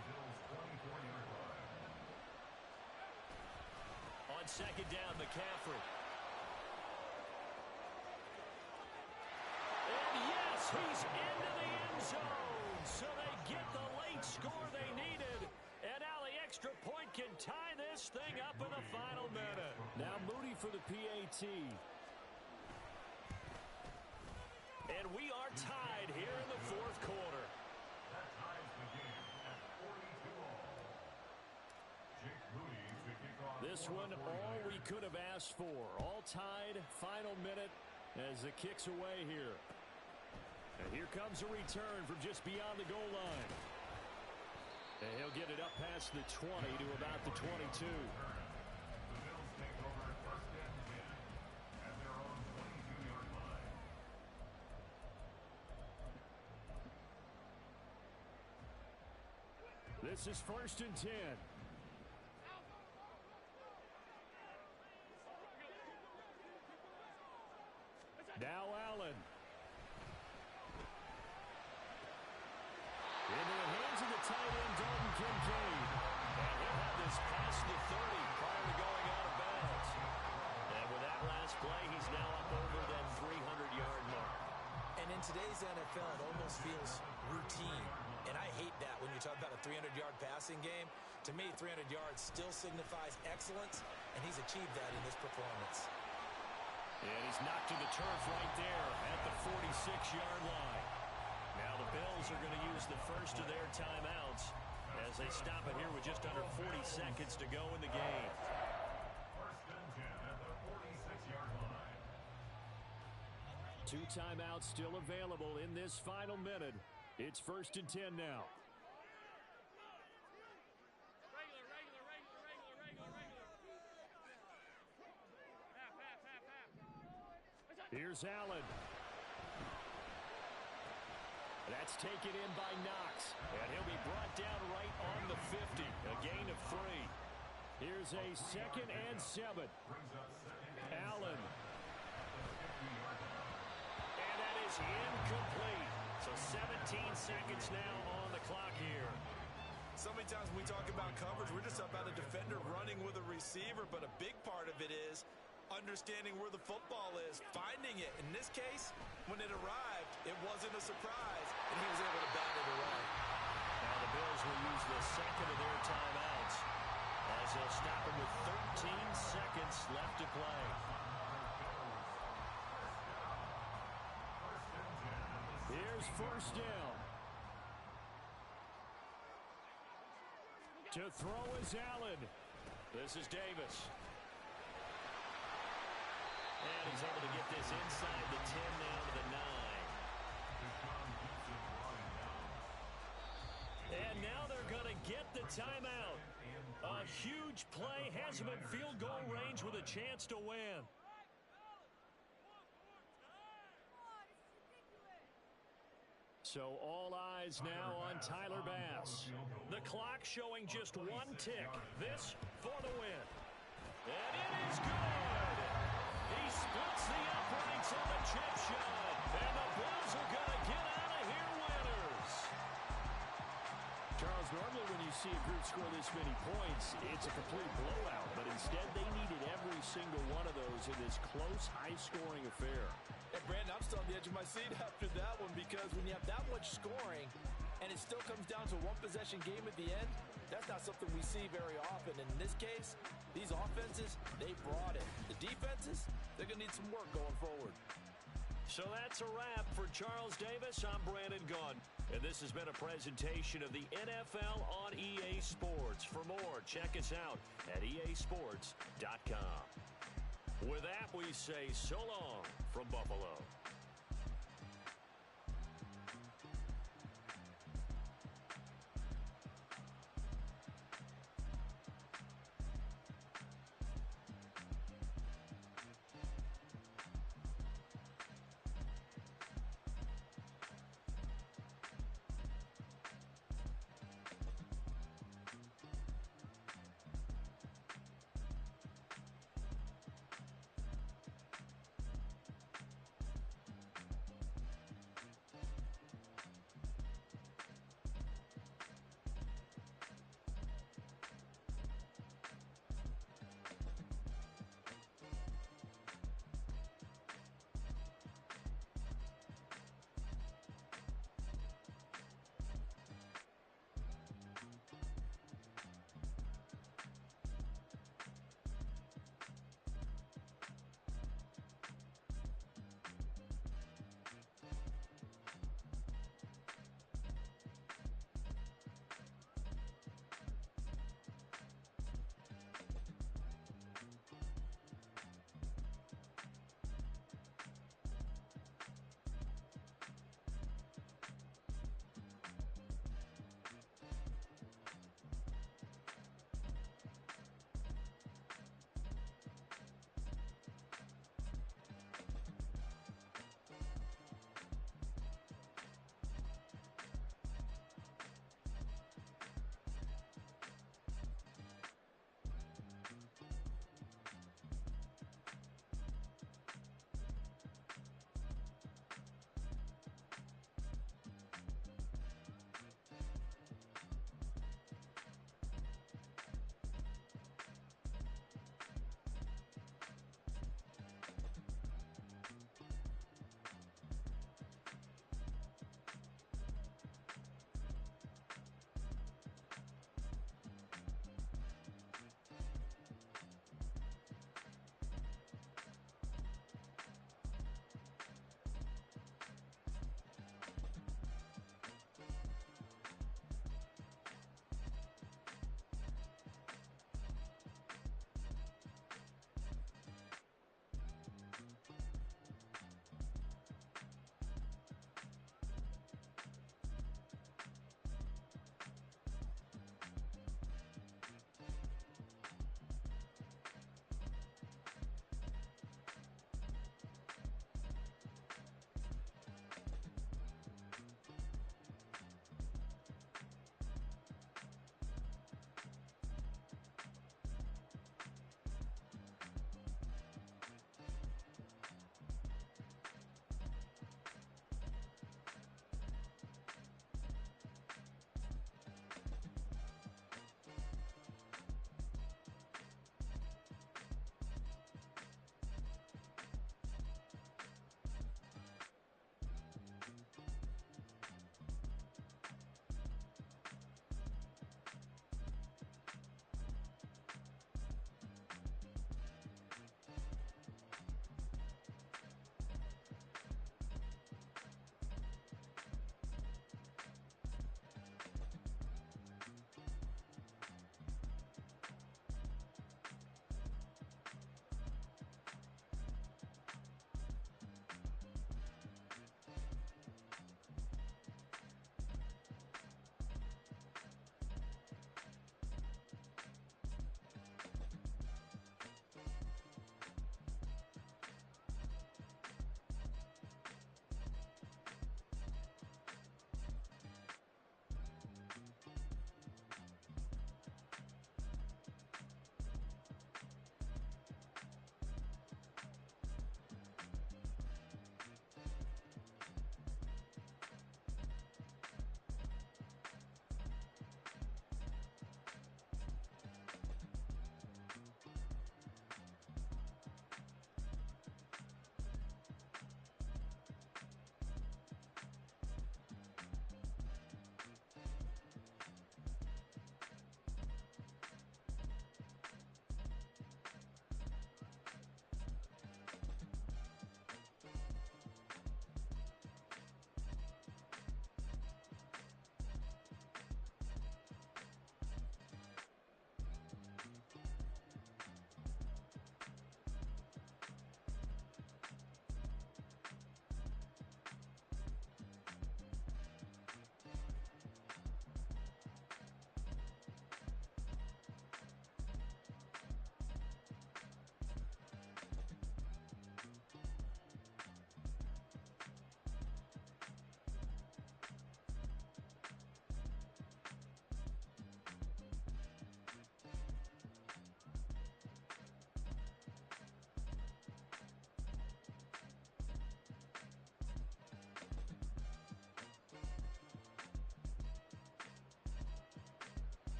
On second down, McCaffrey. And yes, he's into the end zone. So they get the late score they needed. And now the extra point can tie this thing up in the final minute. Now Moody for the PAT. And we are tied here in the fourth quarter. That ties the game at 42-all. Jake Moody to kick off. This one all we could have asked for. All tied, final minute as the kick's away here. And here comes a return from just beyond the goal line. And he'll get it up past the 20 to about the 22. The Bills take over 1st and 10 at their own 22-yard line. This is 1st and 10. Now Allen. Into the hands of the tight end, Dalton Kincaid. And he'll have this past the 30 prior to going out of bounds. And with that last play, he's now up over that 300-yard mark. And in today's NFL, it almost feels routine. And I hate that when you talk about a 300-yard passing game. To me, 300 yards still signifies excellence, and he's achieved that in this performance. And he's knocked to the turf right there at the 46-yard line. Now the Bills are going to use the first of their timeouts as they stop it here with just under 40 seconds to go in the game. First and 10 at the 46-yard line. 2 timeouts still available in this final minute. It's first and 10 now. Here's Allen. That's taken in by Knox. And he'll be brought down right on the 50. A gain of 3. Here's a 2nd and 7. Allen. And that is incomplete. So 17 seconds now on the clock here. So many times when we talk about coverage, we're just about a defender running with a receiver, but a big part of it is understanding where the football is, finding it. In this case, when it arrived, it wasn't a surprise, and he was able to bat it away. Now the Bills will use the second of their timeouts as they'll stop him with 13 seconds left to play. Here's first down. To throw is Allen. This is Davis. And he's able to get this inside the 10 now to the 9. And now they're going to get the timeout. A huge play has him in field goal range with a chance to win. So all eyes now on Tyler Bass. The clock showing just 1 tick. This for the win. And it is good. He splits the uprights on the chip shot. And the Bills are going to get out of here winners. Charles, normally when you see a group score this many points, it's a complete blowout. But instead, they needed every single one of those in this close, high-scoring affair. Hey, Brandon, I'm still on the edge of my seat after that one because when you have that much scoring and it still comes down to a one-possession game at the end, that's not something we see very often. And in this case, these offenses, they brought it. The defenses, they're going to need some work going forward. So that's a wrap for Charles Davis. I'm Brandon Gunn. And this has been a presentation of the NFL on EA Sports. For more, check us out at easports.com. With that, we say so long